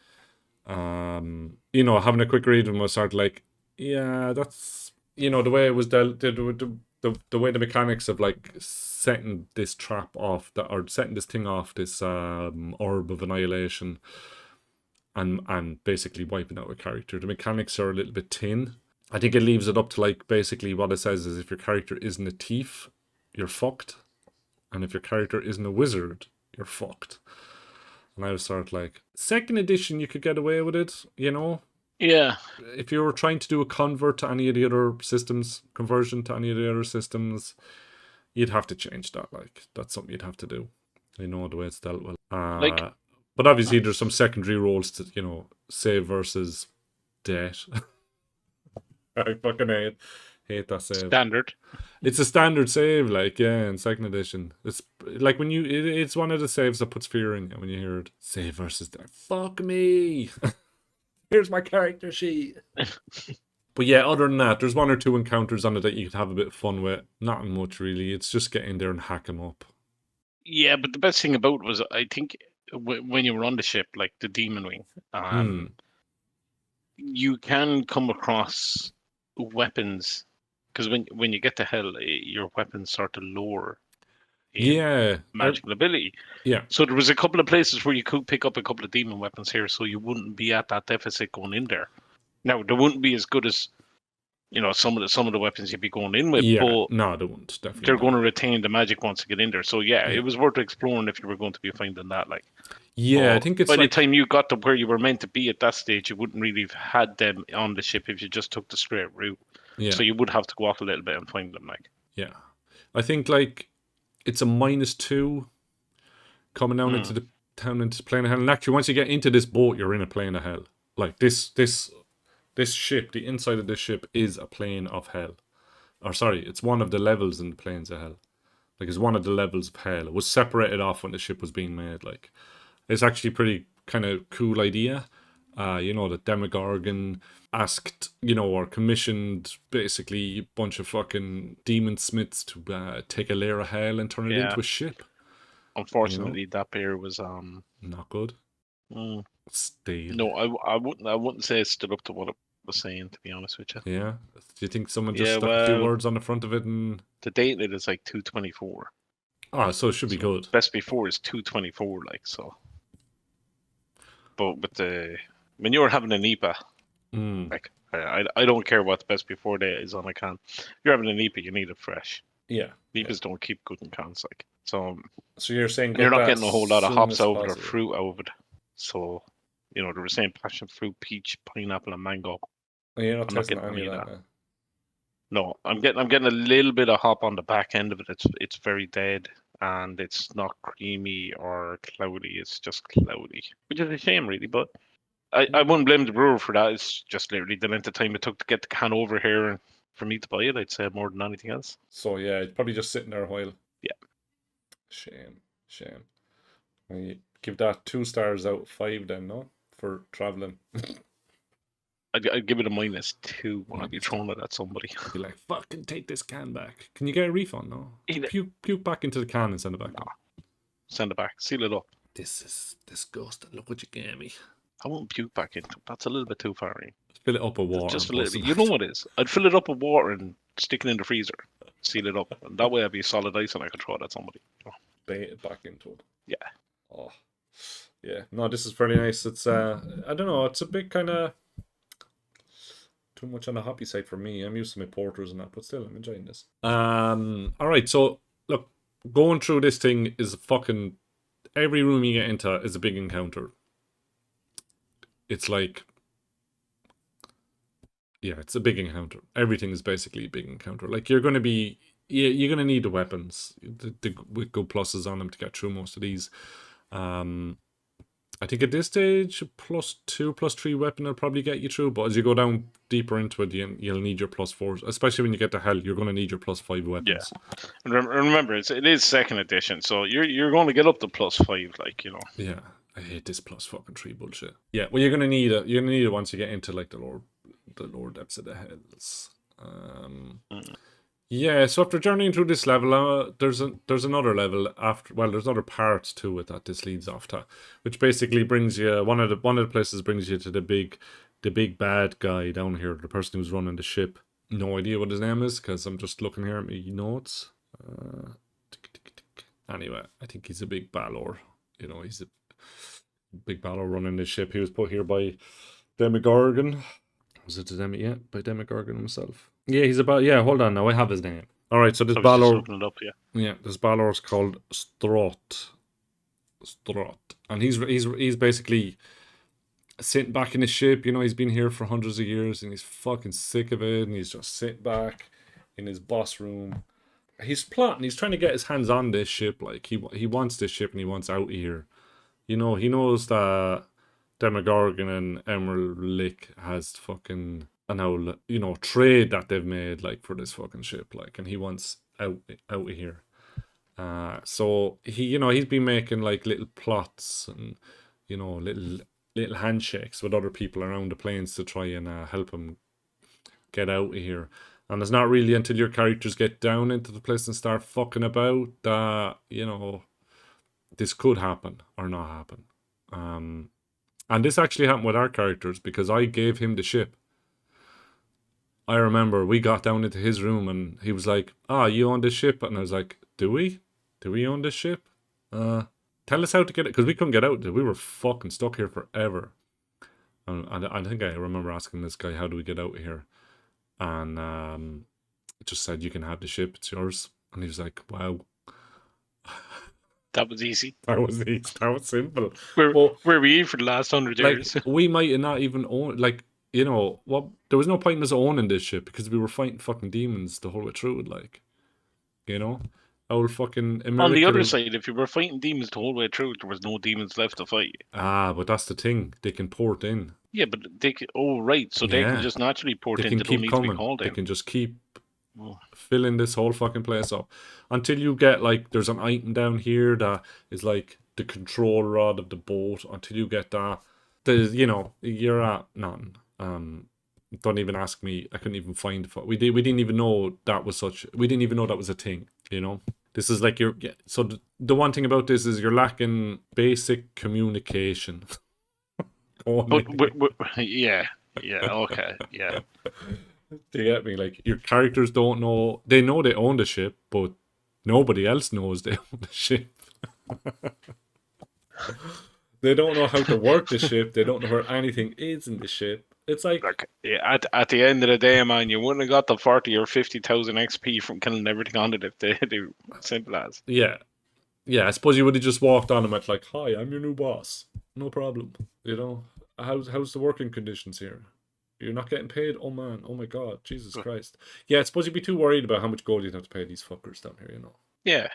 You know, having a quick read of them was sort of like, yeah, that's, you know, the way it was dealt, the way the mechanics of like setting this trap off, or setting this thing off, this orb of annihilation, and basically wiping out a character. The mechanics are a little bit thin. I think it leaves it up to like basically what it says is if your character isn't a thief, you're fucked, and if your character isn't a wizard, you're fucked. And I was sort of like, second edition, you could get away with it, you know. Yeah. If you were trying to do a conversion to any of the other systems, you'd have to change that. Like, that's something you'd have to do. You know, the way it's dealt with. Like, but obviously, there's some secondary roles to, you know, save versus debt. I fucking hate that save. Standard. It's a standard save, like, yeah, in second edition. It's like when it's one of the saves that puts fear in you when you hear it. Save versus death. Fuck me. Here's my character sheet. But yeah, other than that, there's one or two encounters on it that you could have a bit of fun with. Not much, really. It's just get in there and hack them up. Yeah, but the best thing about it was, I think, when you were on the ship, like the Demon Wing, you can come across weapons, because when you get to hell, your weapons start to lower in magical ability. Yeah. So there was a couple of places where you could pick up a couple of demon weapons here, so you wouldn't be at that deficit going in there. Now, they wouldn't be as good as, you know, some of the weapons you'd be going in with, but no, they won't. Definitely, they're going to retain the magic once you get in there. So yeah, it was worth exploring if you were going to be finding that. Like, yeah, I think it's by like, the time you got to where you were meant to be at that stage, you wouldn't really have had them on the ship if you just took the straight route. Yeah. So you would have to go off a little bit and find them. Like, yeah, I think like it's a -2 coming down into the town into plane of hell. And actually, once you get into this boat, you're in a plane of hell. Like this ship, the inside of this ship is a plane of hell. Or sorry, it's one of the levels in the planes of hell. Like, it's one of the levels of hell. It was separated off when the ship was being made. Like, it's actually pretty kind of cool idea. You know, that Demogorgon asked, you know, or commissioned basically a bunch of fucking demon smiths to take a layer of hell and turn it into a ship. Unfortunately, that beer was not good. Stale. No, I wouldn't say it stood up to what it was saying, to be honest with you. Yeah. Do you think someone just stuck a few words on the front of it and the date it is like 224. Oh, so it should be good. Best before is 224, like so. But with when you're having an IPA, like I don't care what the best before date is on a can. If you're having an IPA, you need it fresh. Yeah. IPAs don't keep good in cans, like so. So you're saying you're not getting a whole lot of hops out of it or fruit out of it. So, you know, they were saying passion fruit, peach, pineapple, and mango. Oh, you're not tasting any of that. No, I'm getting a little bit of hop on the back end of it. It's very dead and it's not creamy or cloudy. It's just cloudy, which is a shame, really. But I wouldn't blame the brewer for that. It's just literally the length of time it took to get the can over here and for me to buy it. I'd say more than anything else. So yeah, it's probably just sitting there a while. Yeah. Shame. I give that 2 stars out of 5 then, no? For traveling. I'd give it a -2 when I'd be throwing it at somebody. I'd be like, fucking take this can back. Can you get a refund? No. Puke back into the can and send it back. No. Send it back. Seal it up. This is disgusting. Look what you gave me. I won't puke back into it. That's a little bit too far in. Fill it up with water. Just a little bit. You know what it is? I'd fill it up with water and stick it in the freezer. Seal it up. And that way I'd be solid ice and I could throw it at somebody. Bait it back into it. Yeah. Oh. Yeah. No, this is very nice. It's I don't know, it's a bit kinda too much on the hoppy side for me. I'm used to my porters and that, but still I'm enjoying this. Alright, so look, going through this thing is fucking every room you get into is a big encounter. It's like it's a big encounter. Everything is basically a big encounter. Like you're gonna need the weapons with good pluses on them to get through most of these. I think at this stage, +2, +3 weapon will probably get you through. But as you go down deeper into it, you'll need your +4s. Especially when you get to hell, you're going to need your +5 weapons. Yeah, and remember, it is 2nd edition, so you're going to get up to +5, like you know. Yeah, I hate this +3 bullshit. Yeah, well, you're going to need it. You're going to need it once you get into like the lower depths of the hells. Yeah, so after journeying through this level, there's another level after. Well, there's other parts to it that this leads off to, which basically brings you one of the places brings you to the big bad guy down here, the person who's running the ship. No idea what his name is because I'm just looking here at my notes. Anyway, I think he's a big Balor. He's a big Balor running the ship. He was put here by Demogorgon. Was it by Demogorgon himself? Yeah, he's about. Yeah, hold on now. I have his name. All right, so this I was just Balor. looking it up. Yeah. Yeah, this Balor is called Straught. And he's basically sitting back in his ship. He's been here for hundreds of years, and he's fucking sick of it. And he's just sitting back in his boss room. He's plotting. He's trying to get his hands on this ship. Like he wants this ship, and he wants out of here. He knows that Demogorgon and Emirokol has fucking an old, trade that they've made like for this fucking ship, like, and he wants out of here. So he's been making like little plots and little handshakes with other people around the planes to try and help him get out of here. And it's not really until your characters get down into the place and start fucking about that this could happen or not happen. And this actually happened with our characters because I gave him the ship. I remember we got down into his room and he was like, you own this ship? And I was like, do we? Do we own this ship? Tell us how to get it. Because we couldn't get out. We were fucking stuck here forever. And I think I remember asking this guy, how do we get out of here? And it just said, you can have the ship. It's yours. And he was like, wow. That was easy. That was easy. That was simple. Where were you for the last 100 years? We might have not even owned, there was no point in us owning this ship because we were fighting fucking demons the whole way through it, Old fucking Emirokol. On the other side, if you were fighting demons the whole way through, there was no demons left to fight. But that's the thing. They can port in. Yeah, but they can, so they can just naturally port in. They don't need to be called in. They can just keep filling this whole fucking place up until you get there's an item down here that is like the control rod of the boat. Until you get that, you're at none. Don't even ask me. I couldn't even find it. We didn't even know that was we didn't even know that was a thing. This is like so the one thing about this is you're lacking basic communication. Yeah, okay, yeah. Do you get me? Like, your characters don't know. They know they own the ship, but nobody else knows they own the ship. They don't know how to work the ship. They don't know where anything is in the ship. It's like at the end of the day, man, you wouldn't have got the 40 or 50,000 XP from killing everything on it if they do. Simple as. Yeah. I suppose you would have just walked on and went like, "Hi, I'm your new boss. No problem." How's the working conditions here? You're not getting paid? Oh man, oh my god, Jesus Christ. Yeah, I suppose you'd be too worried about how much gold you'd have to pay these fuckers down here, Yeah.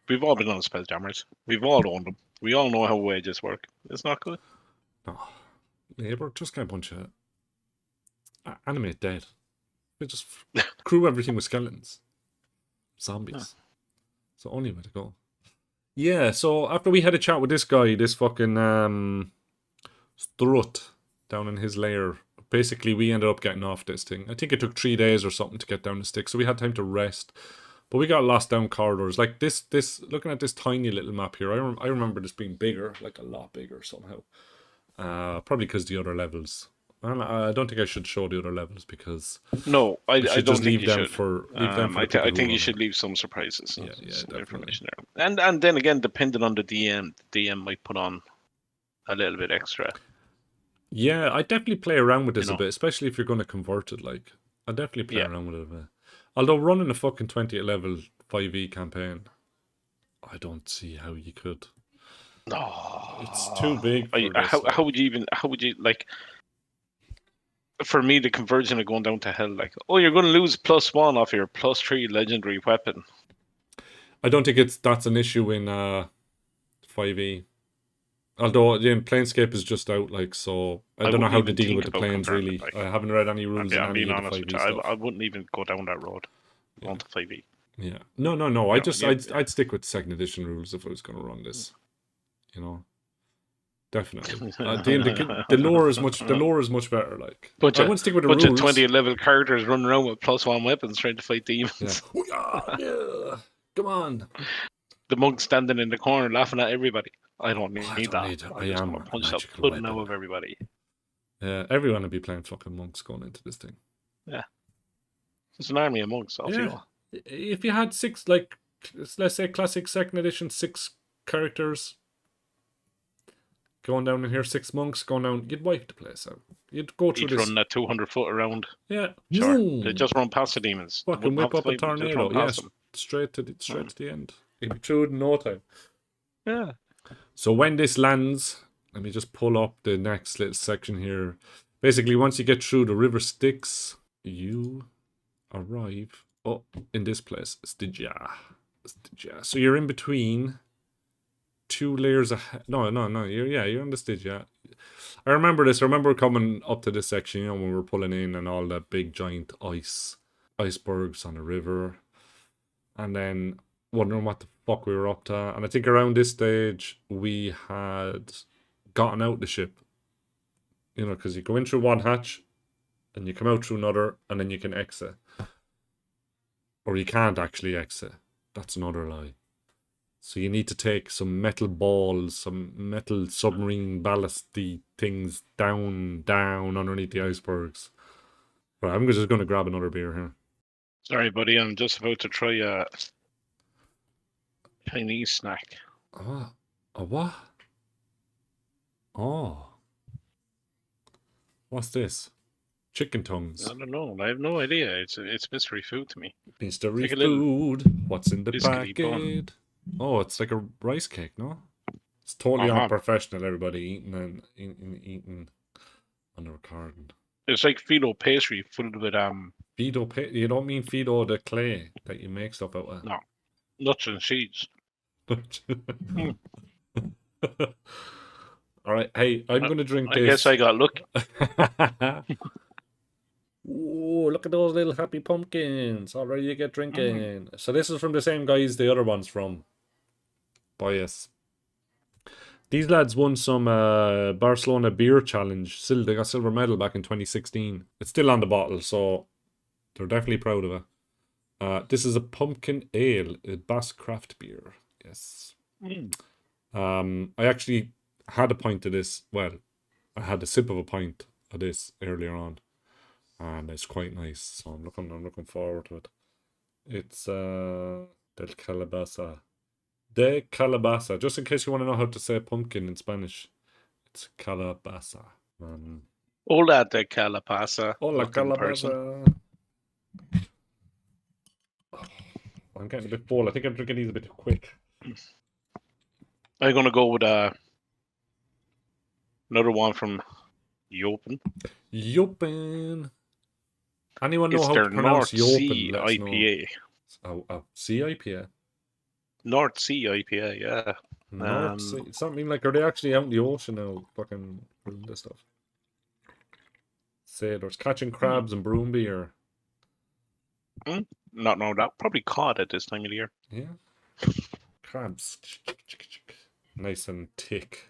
We've all been on spelljammers. We've all owned them. We all know how wages work. It's not good. No. Yeah, we're just kind of a bunch of animate dead. We just crew everything with skeletons. Zombies. So only way to go. Yeah, so after we had a chat with this guy, this fucking Strut down in his lair, basically we ended up getting off this thing. I think it took 3 days or something to get down the stick, so we had time to rest. But we got lost down corridors. Like this looking at this tiny little map here, I remember this being bigger, like a lot bigger somehow. Probably because the other levels. I don't think I should show the other levels because no, I don't just think leave you them should. For I think you should leave some surprises, some information there. And Mm. then again, depending on the DM might put on a little bit extra. Yeah, I definitely play around with this a bit, especially if you're going to convert it. Like, I definitely play around with it a bit. Although running a fucking 20th level 5e campaign, I don't see how you could. No, it's too big. How would you like? For me, the conversion of going down to hell, like, you're going to lose +1 off your +3 legendary weapon. I don't think that's an issue in 5e. Although Planescape is just out, so I don't know how to deal with the planes really. I haven't read any rules. I'm being honest with you. I wouldn't even go down that road. On to 5e. Yeah. No. I'd stick with second edition rules if I was going to run this. Definitely. The lore is much better. Like Bunch I of wouldn't stick with the bunch of rules. 20 level characters running around with +1 weapons trying to fight demons. Yeah. Yeah. Come on. The monk standing in the corner laughing at everybody. I don't need I that. I just am want a to punch the magical pudding weapon. out of everybody. Everyone would be playing fucking monks going into this thing. Yeah. It's an army of monks, off you go. If you had 6, like, let's say classic 2nd edition, 6 characters going down in here, 6 monks going down, you'd wipe the place out. You'd go through Each this. running that 200 foot around. Yeah. Sure. They just run past the demons. Fucking whip up a tornado. Yes. Them. Straight to the end. You'd be through it in no time. Yeah. So when this lands, let me just pull up the next little section here. Basically, once you get through the river Styx, you arrive in this place, Stygia. So you're in between 2 layers of... No, you're in the Stygia. I remember this. I remember coming up to this section, when we were pulling in and all that big giant icebergs on the river. And then wondering what the fuck we were up to. And I think around this stage, we had gotten out the ship. Because you go in through one hatch, and you come out through another, and then you can exit. Or you can't actually exit. That's another lie. So you need to take some metal balls, some metal submarine ballasty things down underneath the icebergs. Right, I'm just going to grab another beer here. Sorry, buddy. I'm just about to try a Chinese snack. A what? Oh. What's this? Chicken tongues. I don't know. I have no idea. It's mystery food to me. Mystery food. What's in the biscuity packet? bun. Oh, it's like a rice cake, no? It's totally unprofessional, everybody eating on the recording. It's like Fido pastry filled with Fido you don't mean Fido the clay that you make stuff out of? No. Nuts and seeds. Alright, hey, I'm gonna drink this. I guess I got lucky. Oh, look at those little happy pumpkins. All ready to get drinking. So this is from the same guys the other one's from. Baias. These lads won some Barcelona beer challenge. They got silver medal back in 2016. It's still on the bottle, so they're definitely proud of it. This is a pumpkin ale, a Basque craft beer. Yes. I actually had a pint of this. Well, I had a sip of a pint of this earlier on. And it's quite nice, so I'm looking forward to it. It's del calabaza. Just in case you want to know how to say pumpkin in Spanish, it's calabaza. Hola de calabaza. Hola calabaza. I'm getting a bit full. I think I'm drinking these a bit too quick. I'm gonna go with another one from Jopen. Jopen. Anyone know it's how their to pronounce North Jopen? Sea IPA. Sea IPA? North Sea IPA, yeah. North Sea. Something like, are they actually out in the ocean now? Fucking brewing this stuff. Sailors catching crabs and brewing beer. Not know that. Probably cod at this time of the year. Yeah. Crabs. Nice and thick.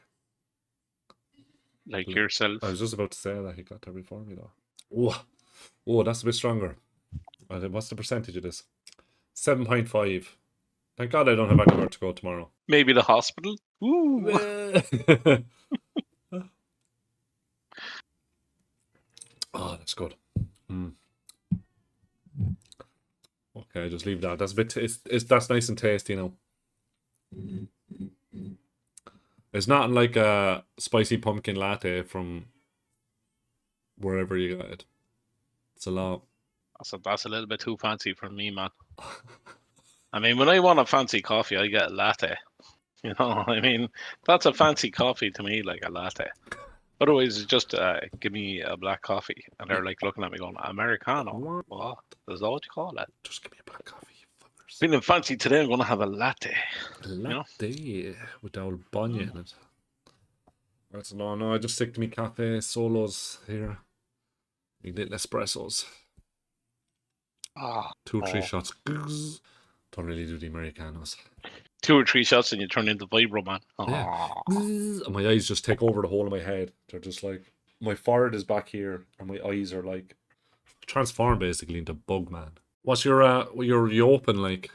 Like yourself. I was just about to say that. He got that before me though. Oh, that's a bit stronger. What's the percentage of this? 7.5. Thank God I don't have anywhere to go tomorrow. Maybe the hospital? Ooh. Oh, that's good. Okay, just leave that. That's a bit. That's nice and tasty, It's not like a spicy pumpkin latte from wherever you got it. It's a lot. That's a little bit too fancy for me, man. I mean, when I want a fancy coffee, I get a latte. I mean, that's a fancy coffee to me, like a latte. Otherwise, it's just give me a black coffee. And they're like looking at me going, Americano? What? Is that what you call it? Just give me a black coffee, you fuckers. Feeling fancy today, I'm going to have a latte. Latte with the old banya in it. That's no, I just stick to me cafe solos here. Me little espressos. 2 or 3 shots. Don't really do the Americanos. 2 or 3 shots and you turn into Vibro Man. Yeah. Aw. And my eyes just take over the whole of my head. They're just like, my forehead is back here, and my eyes are like transformed basically into Bug Man. What's your Jopen like?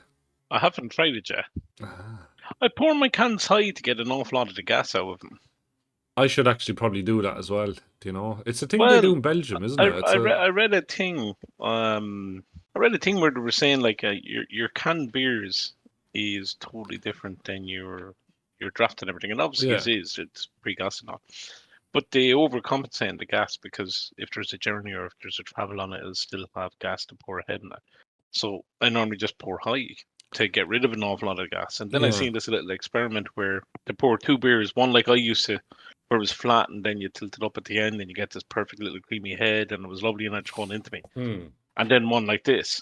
I haven't tried it yet. Ah. I pour my cans high to get an awful lot of the gas out of them. I should actually probably do that as well. Do you know? It's a thing they Well, do in Belgium, isn't it? It's I read a thing. I read a thing where they were saying like your canned beers is totally different than your draft and everything, and obviously Yeah. it is. It's pre-gas and all. But they overcompensate in the gas because if there's a journey or if there's a travel on it, it'll still have gas to pour ahead in it. So I normally just pour high to get rid of an awful lot of gas. And then I Yeah. seen this little experiment where they pour 2 beers, one like I used to, where it was flat and then you tilt it up at the end and you get this perfect little creamy head and it was lovely and it's going into me. And then one like this.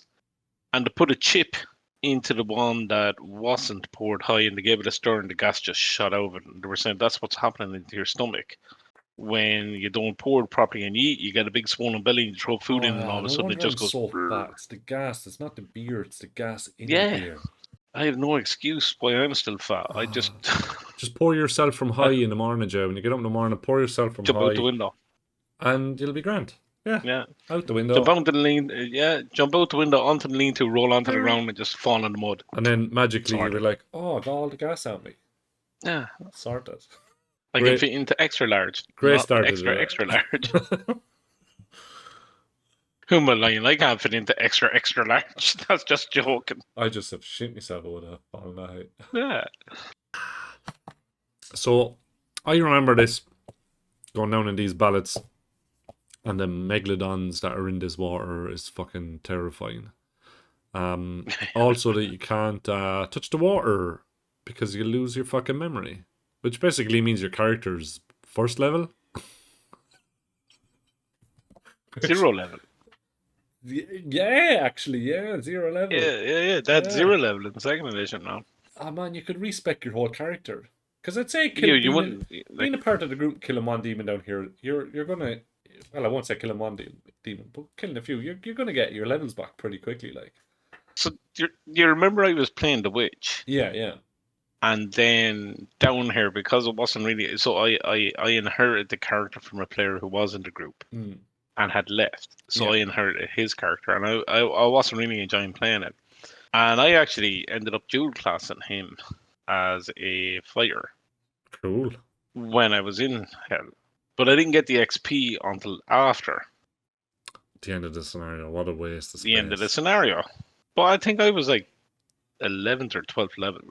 And they put a chip into the one that wasn't poured high and they gave it a stir and the gas just shot over. And they were saying that's what's happening into your stomach. When you don't pour it properly and you eat, you get a big swollen belly and you throw food in and all of a sudden it just goes. so fat. It's the gas. It's not the beer. It's the gas in Yeah. the beer. I have no excuse why I'm still fat. I just Just pour yourself from high in the morning, Joe. When you get up in the morning, pour yourself from jump high, out the window. and you'll be grand. Yeah, out the window. Jump out the lean. Jump out the window onto the lean-to, roll onto the ground, and just fall in the mud. And then magically Sorted. you'll be like, "Oh, I got all the gas out of me." Yeah, Sorted. I can fit into extra large. Great not start. extra large. Who am I lying? I can't fit into extra large. That's just joking. I just have shit myself over that falling that height. Yeah. So I remember this going down in these ballots, and the megalodons that are in this water is fucking terrifying. Also that you can't touch the water because you lose your fucking memory, which basically means your character's first level. 0 level. Yeah, actually, yeah, 0 level. Yeah. That's 0 level in the second edition now. Oh man, you could respec your whole character. Because I'd say You wouldn't being a part of the group killing one demon down here, you're gonna, well, I won't say killing one demon, but killing a few, you're gonna get your levels back pretty quickly, like. So you remember I was playing the witch? Yeah. And then down here, because it wasn't really, so I inherited the character from a player who was in the group and had left. So I inherited his character, and I wasn't really enjoying playing it. And I actually ended up dual classing him as a fighter. Cool. When I was in hell, but I didn't get the XP until after the end of the scenario. What a waste of space. The end of the scenario. But I think I was like 11th or 12th level.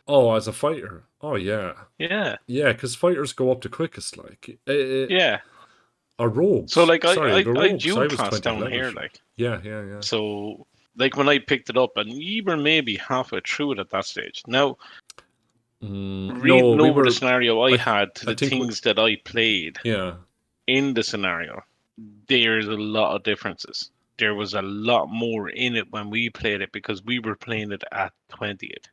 Oh, as a fighter. Oh, yeah. Yeah. Yeah, because fighters go up the quickest, like. Yeah. Or rogues. So, like, Sorry, I dual class down here, like. Yeah. So, like, when I picked it up, and you were maybe halfway through it at that stage. Now, reading over the scenario I had to the things that I played in the scenario, there's a lot of differences. There was a lot more in it when we played it because we were playing it at 20th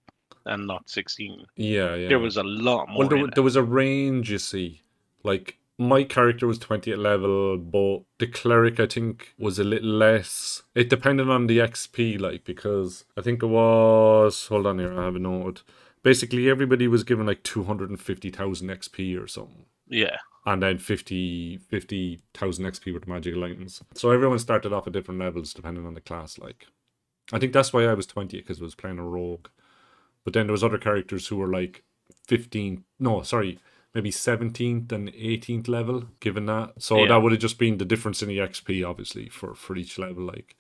and not 16. Yeah. There was a lot more. Well, there was a range, you see. Like, my character was 20th level, but the cleric, I think, was a little less. It depended on the XP, like, because I think it was. Hold on here, I have a note. Basically, everybody was given like 250,000 XP or something. Yeah. And then 50,000 XP with magical items. So everyone started off at different levels depending on the class. Like, I think that's why I was 20 because I was playing a rogue. But then there was other characters who were like maybe 17th and 18th level, given that. So that would have just been the difference in the XP, obviously, for each level. Like,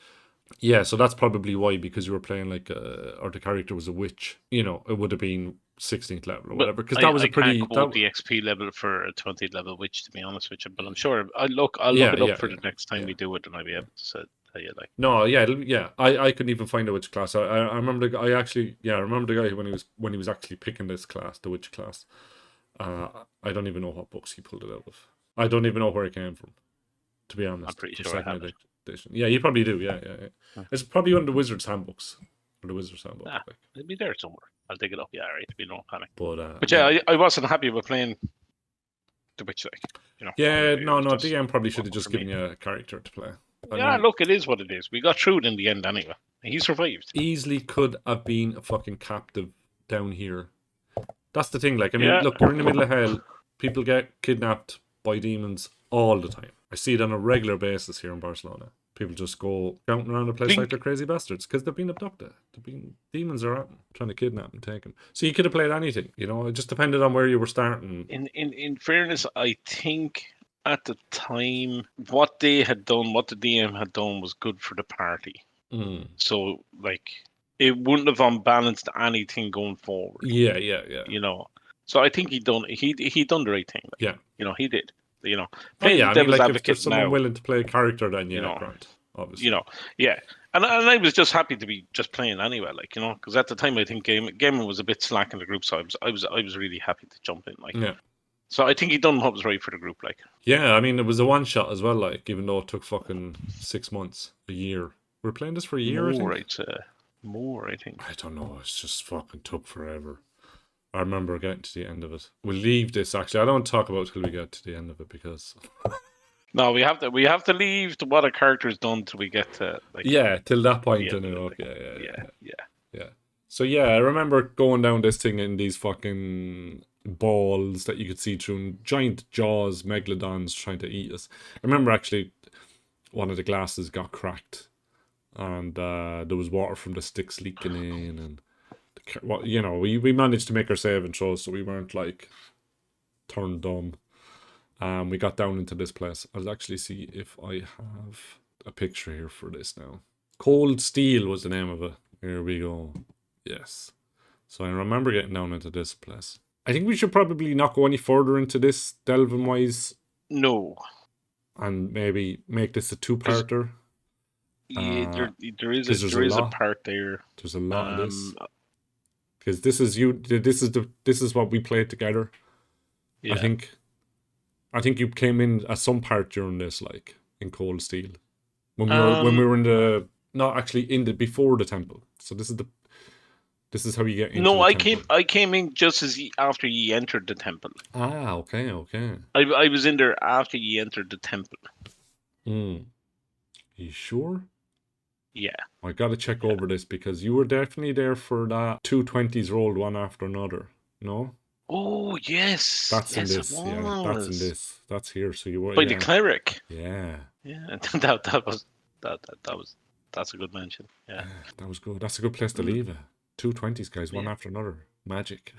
yeah, so that's probably why, because you were playing like or the character was a witch, you know, it would have been 16th level or whatever, because that was a pretty. I can't quote the XP level for a 20th level witch, to be honest with you, but I'm sure I'll look it up for the next time we do it, and I'll be able to tell you. Like, no, I couldn't even find a witch class. I remember I remember the guy when he was actually picking this class, the witch class. I don't even know what books he pulled it out of. I don't even know where it came from, to be honest. I'm pretty sure I have it. Edition. Yeah, you probably do. Yeah. It's probably one of the Wizards handbooks. Or the Wizards handbook. It'll be there somewhere. I'll dig it up. Yeah, right. Be no panic. But yeah, I wasn't happy with playing the witch, like, you know. Yeah, no. DM probably should have just given you a character to play. Look, it is what it is. We got through it in the end anyway. He survived. Easily could have been a fucking captive down here. That's the thing. Like, I mean, look, you're in the middle of hell. People get kidnapped by demons all the time. I see it on a regular basis here in Barcelona. People just go counting around the place like they're crazy bastards because they've been abducted. Demons are out trying to kidnap and take them. So you could have played anything, you know. It just depended on where you were starting. In fairness, I think at the time what they had done, what the DM had done, was good for the party. So like, it wouldn't have unbalanced anything going forward. Yeah. You know, so I think he done the right thing. Like, yeah, you know, he did. You know, playing I mean, like, if there's someone willing to play a character, then Grant, obviously. You know, yeah. And I was just happy to be just playing anyway, like, you know, because at the time I think gaming was a bit slack in the group, so I was really happy to jump in, like. Yeah. So I think he done what was right for the group, like. Yeah, I mean, it was a one shot as well, like, even though it took fucking 6 months, a year. We're playing this for a year, More, I think. I don't know. It's just fucking took forever. I remember getting to the end of it. We'll leave this, actually. I don't talk about it till we get to the end of it because... No, we have to leave what a character's done till we get to, like... Yeah, till that point. Yeah. So yeah, I remember going down this thing in these fucking balls that you could see through, giant jaws, megalodons trying to eat us. I remember actually one of the glasses got cracked and there was water from the sticks leaking in, and you know, we managed to make our saving throws, so we weren't like turned dumb. We got down into this place. I'll actually see if I have a picture here for this now. Cold Steel was the name of it. Here we go. Yes. So I remember getting down into this place. I think we should probably not go any further into this delving wise. No. And maybe make this a two-parter. Yeah, there is a part there. There's a lot of this. Because this is what we played together. Yeah. I think you came in at some part during this, like in Cold Steel, when we were in the before the temple. So this is how you get into. No, I came in just after you entered the temple. Ah, okay. I was in there after you entered the temple. You sure? Yeah. I got to check over this because you were definitely there for that 2 20s rolled one after another. No? Oh, yes. That's in this. Yeah, that's in this. That's here. So you were by the cleric. Yeah. Yeah. That's a good mention. Yeah. That was good. That's a good place to leave it. 2 20s, guys, one after another. Magic.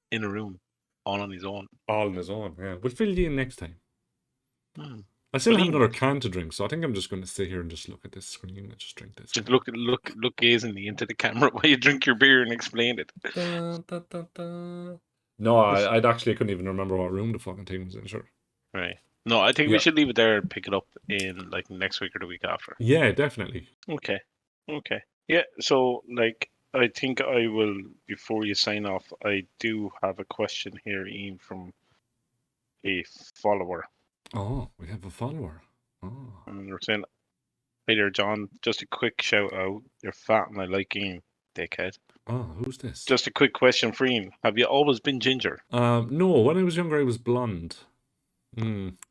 In a room. All on his own. All on his own, yeah. We'll fill you in next time. I still have another can to drink, so I think I'm just going to sit here and just look at this screen and just drink this. Just look gazingly into the camera while you drink your beer and explain it. No, I couldn't even remember what room the fucking thing was in, sure. Right. No, I think we should leave it there and pick it up in like next week or the week after. Yeah, definitely. Okay. Yeah, so like I think I will, before you sign off, I do have a question here, Ian, from a follower. Oh, we have a follower. Oh. And they're saying, hey there, John, just a quick shout out. You're fat and I like Ian, dickhead. Oh, who's this? Just a quick question for Ian. Have you always been ginger? No, when I was younger I was blonde.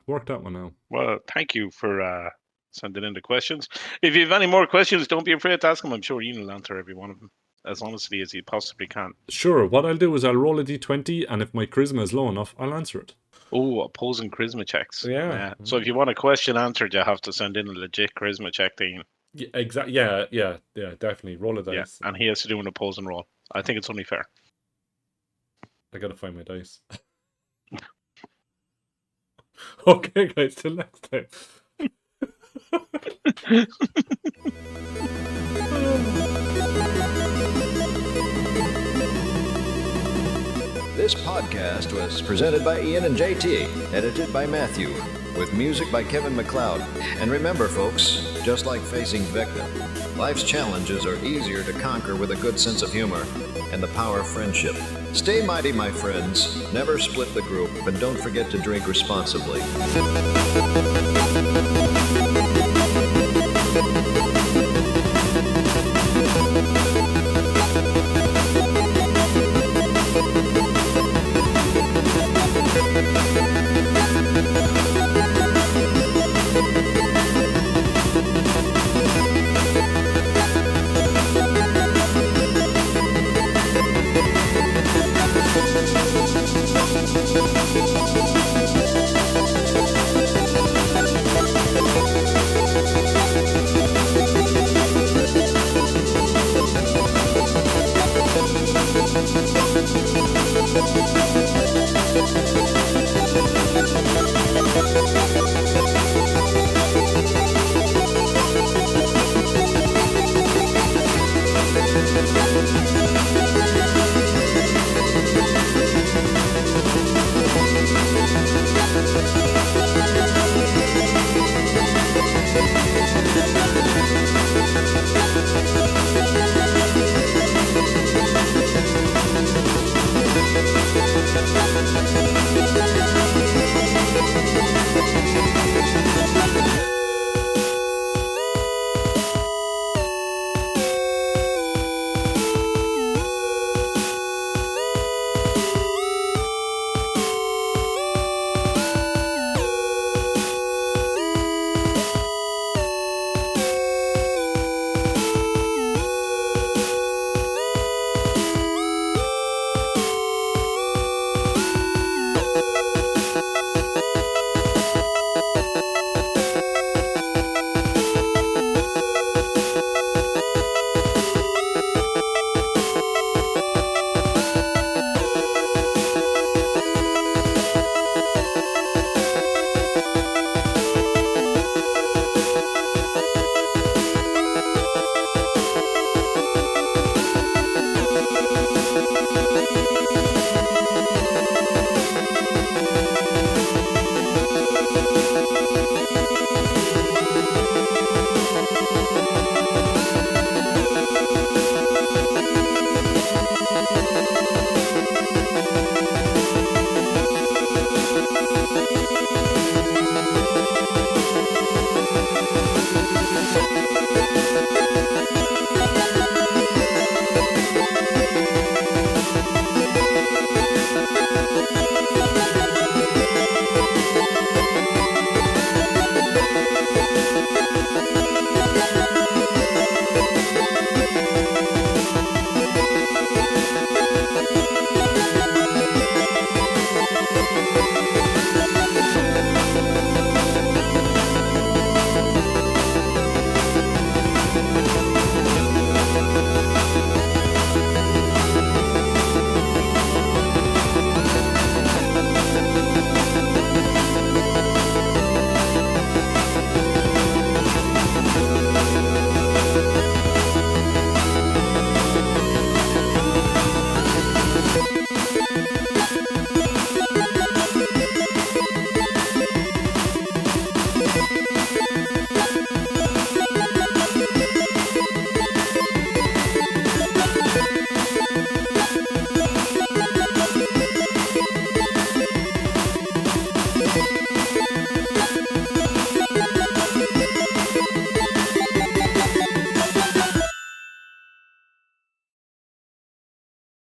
Worked that one out. Well, thank you for sending in the questions. If you have any more questions, don't be afraid to ask them. I'm sure Ian will answer every one of them as honestly as he possibly can. Sure, what I'll do is I'll roll a d20, and if my charisma is low enough, I'll answer it. Oh, opposing charisma checks. Yeah. So if you want a question answered, you have to send in a legit charisma check to Ian. Yeah, exactly. Yeah, definitely. Roll a dice. Yeah, and he has to do an opposing roll. I think it's only fair. I gotta find my dice. Okay, guys, till next time. This podcast was presented by Ian and JT, edited by Matthew, with music by Kevin MacLeod. And remember, folks, just like facing Vecna, life's challenges are easier to conquer with a good sense of humor and the power of friendship. Stay mighty, my friends. Never split the group, and don't forget to drink responsibly. Bye.